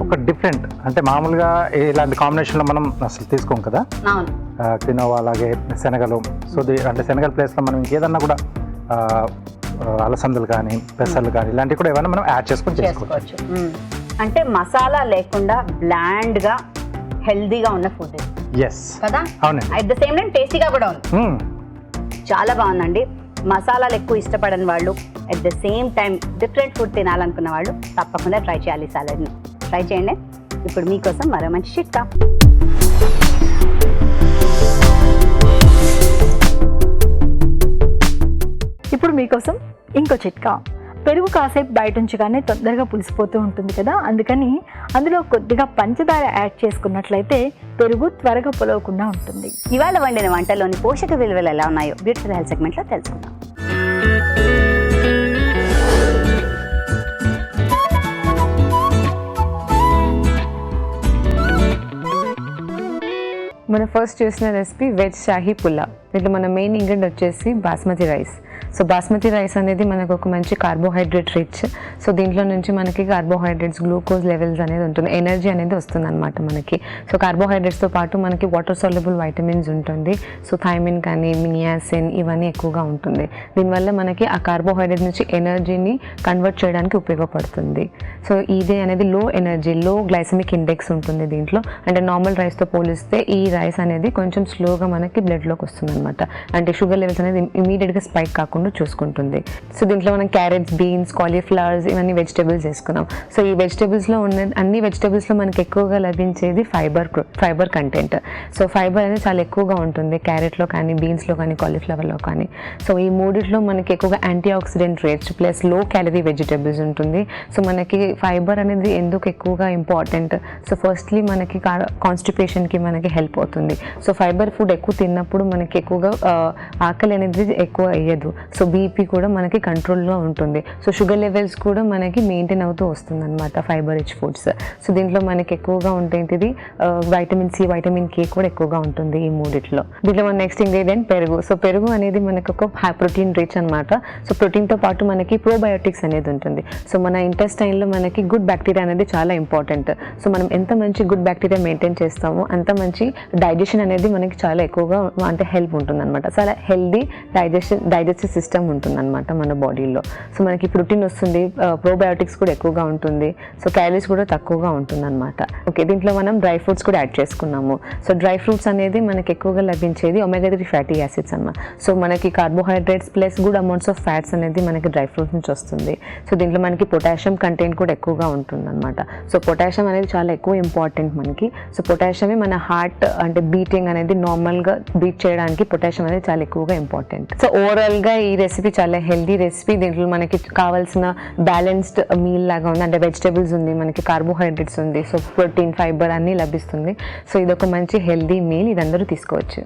ఒక డిఫరెంట్. అంటే మామూలుగా ఇలాంటి కాంబినేషన్లో మనం అసలు తీసుకోం కదా కినోవా, అలాగే శనగలు. సో అంటే శనగల ప్లేస్లో మనం ఇంకేదన్నా కూడా అలసందలు కానీ, పెసర్లు కానీ ఇలాంటివి కూడా ఏమైనా మనం యాడ్ చేసుకొని చేసుకోవచ్చు. అంటే మసాలా లేకుండా బ్లాండ్ గా హెల్దీగా ఉన్న ఫుడ్ ఎస్ కదా. అవునండి. అట్ ద సేమ్ టైం టేస్టీగా కూడా ఉంది. చాలా బాగుందండి. మసాలాలు ఎక్కువ ఇష్టపడని వాళ్ళు, at the same time different food తినాలనుకున్న వాళ్ళు తప్పకుండా ట్రై చేయాలి. సాలడ్ని ట్రై చేయండి. ఇప్పుడు మీకోసం మరో మంచి చిట్కా. ఇప్పుడు మీకోసం ఇంకో చిట్కా. పెరుగు కాసేపు బయట ఉంచగానే తొందరగా పులిసిపోతూ ఉంటుంది కదా, అందుకని అందులో కొద్దిగా పంచదార యాడ్ చేసుకున్నట్లయితే పెరుగు త్వరగా పొలవకుండా ఉంటుంది. ఇవాళ వండిన వంటల్లోని పోషక విలువలు ఎలా ఉన్నాయో బ్యూటిఫుల్ హెల్త్ సెగ్మెంట్లో తెలుసుకుందాం. మనం ఫస్ట్ చూసిన రెసిపీ వెజ్ షాహీ పులావ్. దీంట్లో మన మెయిన్ ఇంగ్రీడియంట్ వచ్చేసి basmati rice. So basmati rice అనేది మనకు ఒక మంచి కార్బోహైడ్రేట్ రిచ్. సో దీంట్లో నుంచి మనకి కార్బోహైడ్రేట్స్, గ్లూకోజ్ లెవెల్స్ అనేది ఉంటుంది, ఎనర్జీ అనేది వస్తుంది అనమాట మనకి. సో కార్బోహైడ్రేట్స్తో పాటు మనకి వాటర్ సాల్యుబుల్ వైటమిన్స్ ఉంటుంది. సో థైమిన్ కానీ నియాసిన్ ఇవన్నీ ఎక్కువగా ఉంటుంది. దీనివల్ల మనకి ఆ కార్బోహైడ్రేట్ నుంచి ఎనర్జీని కన్వర్ట్ చేయడానికి ఉపయోగపడుతుంది. సో ఇది అనేది లో ఎనర్జీ, లో గ్లైసమిక్ ఇండెక్స్ ఉంటుంది దీంట్లో. అంటే నార్మల్ రైస్తో పోలిస్తే ఈ రైస్ అనేది కొంచెం స్లోగా మనకి బ్లడ్లోకి వస్తుంది అనమాట. అంటే షుగర్ లెవెల్స్ అనేది ఇమీడియట్గా స్పైక్ కాకుండా చూసుకుంటుంది. సో దీంట్లో మనం క్యారెట్స్, బీన్స్, కాలీఫ్లవర్స్ ఇవన్నీ వెజిటేబుల్స్ వేసుకున్నాం. సో ఈ వెజిటేబుల్స్లో ఉన్న అన్ని వెజిటేబుల్స్లో మనకి ఎక్కువగా లభించేది ఫైబర్ కంటెంట్. సో ఫైబర్ అనేది చాలా ఎక్కువగా ఉంటుంది క్యారెట్లో కానీ, బీన్స్లో కానీ, కాలీఫ్లవర్లో కానీ. సో ఈ మూడిట్లో మనకి ఎక్కువగా anti oxidant rates plus low calorie vegetables ఉంటుంది. సో మనకి ఫైబర్ అనేది ఎందుకు ఎక్కువగా ఇంపార్టెంట్? సో ఫస్ట్లీ మనకి కాన్స్టిపేషన్కి మనకి హెల్ప్ అవుతుంది. సో ఫైబర్ ఫుడ్ ఎక్కువ తిన్నప్పుడు మనకి ఎక్కువగా ఆకలి అనేది ఎక్కువ అయ్యదు. సో బీపీ కూడా మనకి కంట్రోల్లో ఉంటుంది. సో షుగర్ లెవెల్స్ కూడా మనకి మెయింటైన్ అవుతూ వస్తుంది అనమాట ఫైబర్ రిచ్ ఫుడ్స్. సో దీంట్లో మనకి ఎక్కువగా ఉంటుంది వైటమిన్ సి, వైటమిన్ కే కూడా ఎక్కువగా ఉంటుంది ఈ మూడిట్లో. దీంట్లో మన నెక్స్ట్ ఇంగ్రీడియంట్ పెరుగు. సో పెరుగు అనేది మనకు ఒక హై ప్రోటీన్ రిచ్ అనమాట. సో ప్రోటీన్తో పాటు మనకి ప్రోబయోటిక్స్ అనేది ఉంటుంది. సో మన ఇంటెస్టైన్లో మనకి గుడ్ బ్యాక్టీరియా అనేది చాలా ఇంపార్టెంట్. సో మనం ఎంత మంచి గుడ్ బ్యాక్టీరియా మెయింటైన్ చేస్తామో అంత మంచి డైజెషన్ అనేది మనకి చాలా ఎక్కువగా అంటే హెల్ప్ ఉంటుంది అనమాట. చాలా హెల్దీ డైజెస్టివ్ సిస్టమ్ ఉంటుంది అనమాట మన బాడీలో. సో మనకి ప్రోటీన్ వస్తుంది, ప్రోబయోటిక్స్ కూడా ఎక్కువగా ఉంటుంది. సో క్యాలరీస్ కూడా తక్కువగా ఉంటుంది అనమాట. ఓకే, దీంట్లో మనం డ్రై ఫ్రూట్స్ కూడా యాడ్ చేసుకున్నాము. సో డ్రై ఫ్రూట్స్ అనేది మనకి ఎక్కువగా లభించేది ఒమేగా 3 ఫ్యాటీ యాసిడ్స్ అన్నమాట. సో మనకి carbohydrates plus good amounts of fats అనేది మనకి డ్రై ఫ్రూట్స్ నుంచి వస్తుంది. సో దీంట్లో మనకి పొటాషియం కంటెంట్ కూడా ఎక్కువగా ఉంటుంది అనమాట. సో పొటాషియం అనేది చాలా ఎక్కువ ఇంపార్టెంట్ మనకి. సో పొటాషియమే మన హార్ట్ అంటే బీటింగ్ అనేది నార్మల్గా బీట్ చేయడానికి పొటాషియం అనేది చాలా ఎక్కువగా ఇంపార్టెంట్. సో ఓవరాల్గా ఈ రెసిపీ చాలా హెల్దీ రెసిపీ. దీంట్లో మనకి కావాల్సిన బ్యాలెన్స్డ్ మీల్ లాగా ఉంది. అంటే వెజిటేబుల్స్ ఉంది, మనకి కార్బోహైడ్రేట్స్ ఉంది, సో ప్రోటీన్, ఫైబర్ అన్నీ లభిస్తుంది. సో ఇది ఒక మంచి హెల్దీ మీల్, ఇది అందరూ తీసుకోవచ్చు.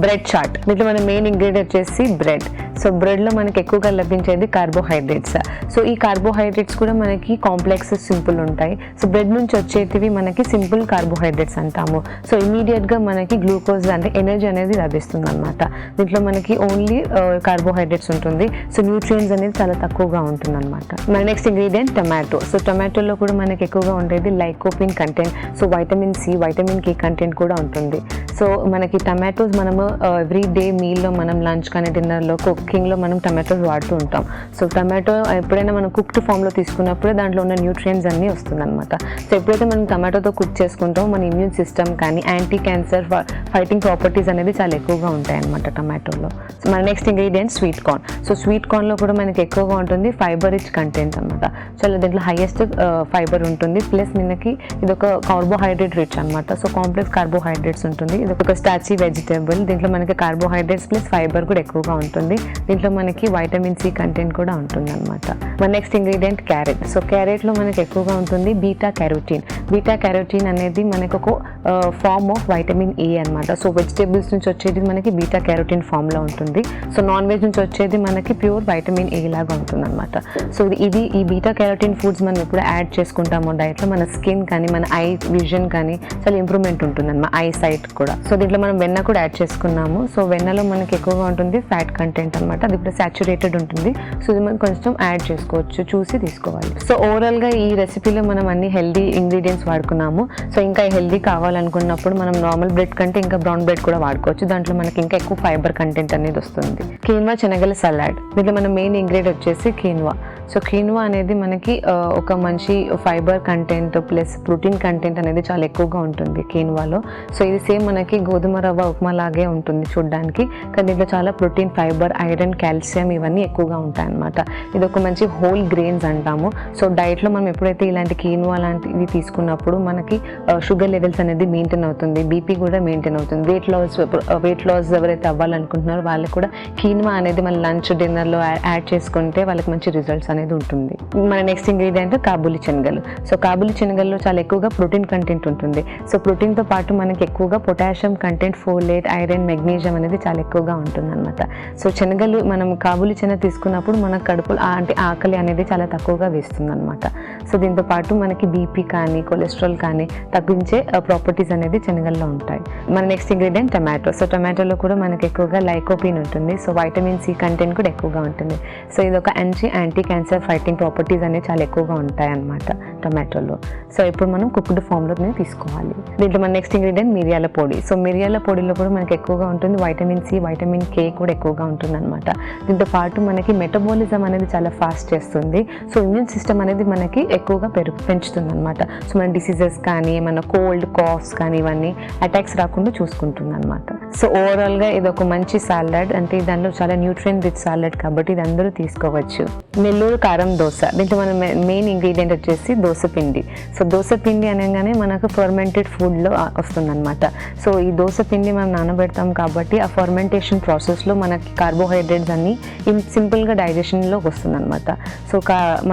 బ్రెడ్ చాట్. దీంట్లో మన మెయిన్ ఇంగ్రీడియంట్ వచ్చేసి బ్రెడ్. సో బ్రెడ్లో మనకి ఎక్కువగా లభించేది కార్బోహైడ్రేట్స్. సో ఈ కార్బోహైడ్రేట్స్ కూడా మనకి కాంప్లెక్స్, సింపుల్ ఉంటాయి. సో బ్రెడ్ నుంచి వచ్చేటివి మనకి సింపుల్ కార్బోహైడ్రేట్స్ అంటాము. సో ఇమీడియట్గా మనకి గ్లూకోజ్ అంటే ఎనర్జీ అనేది లభిస్తుంది అనమాట. దీంట్లో మనకి ఓన్లీ కార్బోహైడ్రేట్స్ ఉంటుంది. సో న్యూట్రియంట్స్ అనేది చాలా తక్కువగా ఉంటుంది అనమాట. మన నెక్స్ట్ ఇంగ్రీడియంట్ టొమాటో. సో టొమాటోలో కూడా మనకి ఎక్కువగా ఉండేది lycopene content. So vitamin C, vitamin K content కూడా ఉంటుంది. సో మనకి టమాటోస్ మనము ఎవ్రీ డే మీల్లో మనం లంచ్ కానీ డిన్నర్లో కుకింగ్లో మనం టమాటోస్ వాడుతూ ఉంటాం. సో టమాటో ఎప్పుడైనా మనం కుక్డ్ ఫామ్లో తీసుకున్నప్పుడే దాంట్లో ఉన్న న్యూట్రియంట్స్ అన్నీ వస్తుందన్నమాట. సో ఎప్పుడైతే మనం టమాటోతో కుక్ చేసుకుంటామో మన ఇమ్యూన్ సిస్టమ్ కానీ యాంటీ క్యాన్సర్ ఫైటింగ్ ప్రాపర్టీస్ అనేది చాలా ఎక్కువగా ఉంటాయి అన్నమాట టమాటోలో. సో మన next ingredient sweet corn. So sweet కార్న్లో కూడా మనకి ఎక్కువగా ఉంటుంది ఫైబర్ రిచ్ కంటెంట్ అనమాట. చాలా దీంట్లో హైయెస్ట్ ఫైబర్ ఉంటుంది. ప్లస్ మనకి ఇది ఒక కార్బోహైడ్రేట్ రిచ్ అనమాట. సో కాంప్లెక్స్ కార్బోహైడ్రేట్స్ ఉంటుంది. ఇది ఒక స్టార్చీ వెజిటేబుల్. దీంట్లో మనకి కార్బోహైడ్రేట్స్ ప్లస్ ఫైబర్ కూడా ఎక్కువగా ఉంటుంది. దీంట్లో మనకి వైటమిన్ సి కంటెంట్ కూడా ఉంటుంది అనమాట. మన నెక్స్ట్ ఇంగ్రీడియంట్ క్యారెట్. సో క్యారెట్లో మనకి ఎక్కువగా ఉంటుంది బీటా క్యారోటీన్. బీటా క్యారోటీన్ అనేది మనకు ఒక ఫార్మ్ ఆఫ్ వైటమిన్ ఏ అనమాట. సో వెజిటేబుల్స్ నుంచి వచ్చేది మనకి బీటా క్యారోటీన్ ఫామ్లో ఉంటుంది. సో నాన్ వెజ్ నుంచి వచ్చేది మనకి ప్యూర్ వైటమిన్ ఏ లాగా ఉంటుంది అనమాట. సో ఈ బీటా క్యారోటీన్ ఫుడ్స్ మనం ఎప్పుడు యాడ్ చేసుకుంటామో డైట్లో మన స్కిన్ కానీ మన ఐ విజన్ కానీ చాలా ఇంప్రూవ్మెంట్ ఉంటుంది అనమాట, ఐ సైట్ కూడా. సో దీంట్లో మనం వెన్న కూడా యాడ్ చేసుకున్నాము. సో వెన్నలో మనకి ఎక్కువగా ఉంటుంది ఫ్యాట్ కంటెంట్ అనమాట. అది ఇప్పుడు సాచురేటెడ్ ఉంటుంది. సో ఇది మనం కొంచెం యాడ్ చేసుకోవచ్చు, చూసి తీసుకోవాలి. సో ఓవరాల్గా ఈ రెసిపీలో మనం అన్ని హెల్దీ ఇంగ్రీడియంట్స్ వాడుకున్నాము. సో ఇంకా హెల్దీ కావాలనుకున్నప్పుడు మనం నార్మల్ బ్రెడ్ కంటే ఇంకా బ్రౌన్ బ్రెడ్ కూడా వాడుకోవచ్చు. దాంట్లో మనకి ఇంకా ఎక్కువ ఫైబర్ కంటెంట్ అనేది వస్తుంది. కీన్వా శనగల సలాడ్. దీంట్లో మన మెయిన్ ఇంగ్రీడియంట్ వచ్చేసి కీన్వా. సో కీన్వా అనేది మనకి ఒక మంచి fibre content plus protein content అనేది చాలా ఎక్కువగా ఉంటుంది కీన్వాలో. సో ఇది సేమ్ మనకి గోధుమ రవ్వ ఉప్మా లాగే ఉంటుంది చూడడానికి, కానీ దీంట్లో చాలా ప్రోటీన్, ఫైబర్, ఐరన్, కాల్షియం ఇవన్నీ ఎక్కువగా ఉంటాయి అన్నమాట. ఇది ఒక మంచి హోల్ గ్రెయిన్స్ అంటాము. సో డైట్లో మనం ఎప్పుడైతే ఇలాంటి కీన్వా లాంటివి తీసుకున్నప్పుడు మనకి షుగర్ లెవెల్స్ అనేది మెయింటైన్ అవుతుంది, బీపీ కూడా మెయింటైన్ అవుతుంది. వెయిట్ లాస్ ఎవరైతే అవ్వాలనుకుంటున్నారో వాళ్ళకి కూడా కీన్వా అనేది మన లంచ్ డిన్నర్లో యాడ్ చేసుకుంటే వాళ్ళకి మంచి రిజల్ట్స్ అనేది ఉంటుంది. మన నెక్స్ట్ ఇంగ్రీడియంట్ కాబూలి శనగలు. సో కాబూలి శనగల్లో చాలా ఎక్కువగా ప్రోటీన్ కంటెంట్ ఉంటుంది. సో ప్రోటీన్తో పాటు మనకి ఎక్కువగా potassium content, folate, iron, magnesium అనేది చాలా ఎక్కువగా ఉంటుంది అనమాట. సో శనగలు మనం కాబూలి శనగ తీసుకున్నప్పుడు మన కడుపులో అంటే ఆకలి అనేది చాలా తక్కువగా వేస్తుంది అనమాట. సో దీంతో పాటు మనకి బీపీ కానీ కొలెస్ట్రాల్ కానీ తగ్గించే ప్రాపర్టీస్ అనేది శనగల్లో ఉంటాయి. మన నెక్స్ట్ ఇంగ్రీడియంట్ టమాటో. సో టమాటోలో కూడా మనకి ఎక్కువగా లైకోపిన్ ఉంటుంది. సో వైటమిన్ సి కంటెంట్ కూడా ఎక్కువగా ఉంటుంది. సో ఇది ఒక యాంటీ క్యాన్సర్ ఫైటింగ్ ప్రాపర్టీస్ అనేవి చాలా ఎక్కువగా ఉంటాయి అన్నమాట టమాటోలో. సో ఇప్పుడు మనం కుక్డ్ ఫామ్లో తీసుకోవాలి. దీంట్లో మన నెక్స్ట్ ఇంగ్రీడియంట్ మిరియాల పొడి. సో మిరియాల పొడిలో కూడా మనకి ఎక్కువగా ఉంటుంది వైటమిన్ సి, వైటమిన్ కే కూడా ఎక్కువగా ఉంటుంది అనమాట. దీంతో పాటు మనకి మెటబాలిజం అనేది చాలా ఫాస్ట్ చేస్తుంది. సో ఇమ్యూన్ సిస్టమ్ అనేది మనకి ఎక్కువగా పెంచుతుంది అనమాట. సో మన డిసీజెస్ కానీ మన కోల్డ్, కాఫ్స్ కానీ ఇవన్నీ అటాక్స్ రాకుండా చూసుకుంటుంది అనమాట. సో ఓవరాల్గా ఇది ఒక మంచి సాలడ్, అంటే దాంట్లో చాలా న్యూట్రియన్ రిచ్ సాలడ్ కాబట్టి ఇది అందరూ తీసుకోవచ్చు. నెల్లూరు కారం దోశ. దీంట్లో మన మెయిన్ ఇంగ్రీడియంట్ వచ్చేసి దోశ పిండి. సో దోశ పిండి అనగానే మనకు ఫర్మెంటెడ్ ఫుడ్లో వస్తుందన్నమాట. సో ఈ దోశ పిండి మనం నానబెడతాం కాబట్టి ఆ ఫర్మెంటేషన్ ప్రాసెస్లో మనకి కార్బోహైడ్రేట్స్ అన్ని సింపుల్గా డైజెషన్లోకి వస్తుందన్నమాట. సో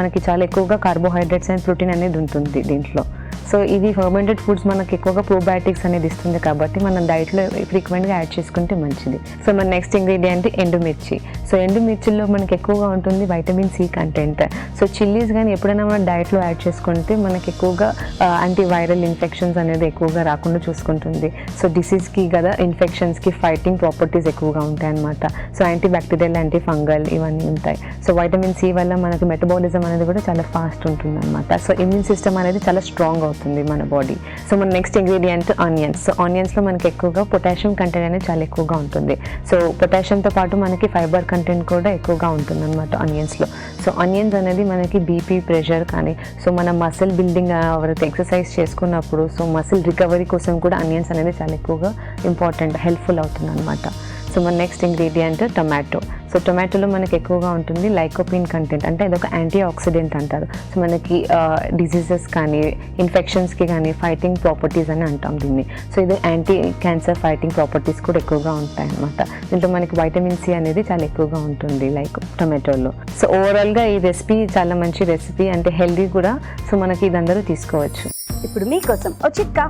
మనకి చాలా ఎక్కువగా కార్బోహైడ్రేట్స్ అండ్ ప్రోటీన్ అనేది ఉంటుంది దీంట్లో. సో ఇది ఫర్మెంటెడ్ ఫుడ్స్ మనకి ఎక్కువగా ప్రోబయాటిక్స్ అనేది ఇస్తుంది కాబట్టి మనం డైట్లో ఫ్రీక్వెంట్గా యాడ్ చేసుకుంటే మంచిది. సో మన నెక్స్ట్ ఇంగ్రీడియంట్ ఎండుమిర్చి. సో ఎండుమిర్చిలో మనకి ఎక్కువగా ఉంటుంది vitamin C content. So chillies కానీ ఎప్పుడైనా మనం డైట్లో యాడ్ చేసుకుంటే మనకి ఎక్కువగా యాంటీవైరల్ ఇన్ఫెక్షన్స్ అనేది ఎక్కువగా రాకుండా చూసుకుంటుంది. సో డిసీజ్కి కదా ఇన్ఫెక్షన్స్కి ఫైటింగ్ ప్రాపర్టీస్ ఎక్కువగా ఉంటాయి అన్నమాట. So anti bacterial, anti fungal ఇవన్నీ ఉంటాయి. సో వైటమిన్ సి వల్ల మనకి మెటబాలిజం అనేది కూడా చాలా ఫాస్ట్ ఉంటుంది అనమాట. సో ఇమ్యూన్ సిస్టమ్ అనేది చాలా స్ట్రాంగ్ అవుతుంది మన బాడీ. సో మన నెక్స్ట్ ఇంగ్రీడియంట్ ఆనియన్స్. సో ఆనియన్స్లో మనకి ఎక్కువగా పొటాషియం కంటెంట్ అనేది చాలా ఎక్కువగా ఉంటుంది. సో పొటాషియంతో పాటు మనకి ఫైబర్ కంటెంట్ కూడా ఎక్కువగా ఉంటుంది అనమాట ఆనియన్స్లో. సో ఆనియన్స్ అనేది మనకి బీపీ, ప్రెషర్ కానీ సో మన మసిల్ బిల్డింగ్ ఎవరైతే ఎక్సర్సైజ్ చేసుకున్నప్పుడు సో మసిల్ రికవరీ కోసం కూడా ఆనియన్స్ అనేది చాలా ఎక్కువగా ఇంపార్టెంట్, హెల్ప్ఫుల్ అవుతుంది అనమాట. సో మన నెక్స్ట్ ఇంగ్రీడియంట్ టొమాటో. సో టొమాటోలో మనకి ఎక్కువగా ఉంటుంది లైకోపిన్ కంటెంట్, అంటే ఇది ఒక యాంటీ ఆక్సిడెంట్ అంటారు. సో మనకి డిసీజెస్ కానీ ఇన్ఫెక్షన్స్కి కానీ ఫైటింగ్ ప్రాపర్టీస్ అని అంటాం దీన్ని. సో ఇది యాంటీ క్యాన్సర్ ఫైటింగ్ ప్రాపర్టీస్ కూడా ఎక్కువగా ఉంటాయి అన్నమాట. దీంట్లో మనకి వైటమిన్ సి అనేది చాలా ఎక్కువగా ఉంటుంది లైక్ టొమాటోలో. సో ఓవరాల్గా ఈ రెసిపీ చాలా మంచి రెసిపీ, అంటే హెల్దీ కూడా. సో మనకి ఇది అందరూ తీసుకోవచ్చు. ఇప్పుడు మీకోసం ఓ చిట్కా.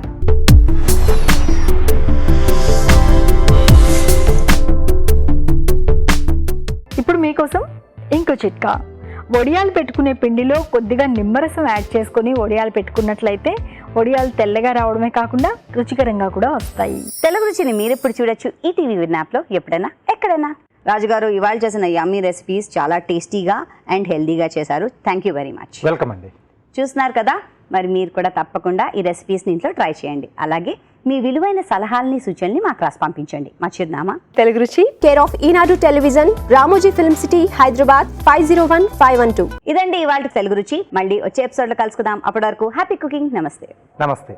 ఇప్పుడు మీకోసం ఇంకో చిట్కా. వడియాలు పెట్టుకునే పిండిలో కొద్దిగా నిమ్మరసం యాడ్ చేసుకొని వడియాలు పెట్టుకున్నట్లయితే వడియాలు తెల్లగా రావడమే కాకుండా రుచికరంగా కూడా వస్తాయి. తెలుగు రుచిని మీరెప్పుడు చూడొచ్చు ఈ టీవీ విన్ యాప్లో, ఎప్పుడైనా ఎక్కడైనా. రాజుగారు ఇవాళ చేసిన యమ్మీ రెసిపీస్ చాలా టేస్టీగా అండ్ హెల్దీగా చేశారు. Thank you very much. Welcome అండి. చూస్తున్నారు కదా, మరి మీరు కూడా తప్పకుండా ఈ రెసిపీస్ని ఇంట్లో ట్రై చేయండి. అలాగే మీ విలువైన సలహాలని, సూచనల్ని మాకు రాసి పంపించండి. మా చిరునామా తెలుగు రుచి, care of Eenadu television, Ramoji film city, Hyderabad 501512. ఇదండి ఇవాళ తెలుగు రుచి. మళ్ళీ వచ్చే ఎపిసోడ్లో కలుసుకుందాం. అప్పటి వరకు హ్యాపీ కుకింగ్. నమస్తే. నమస్తే.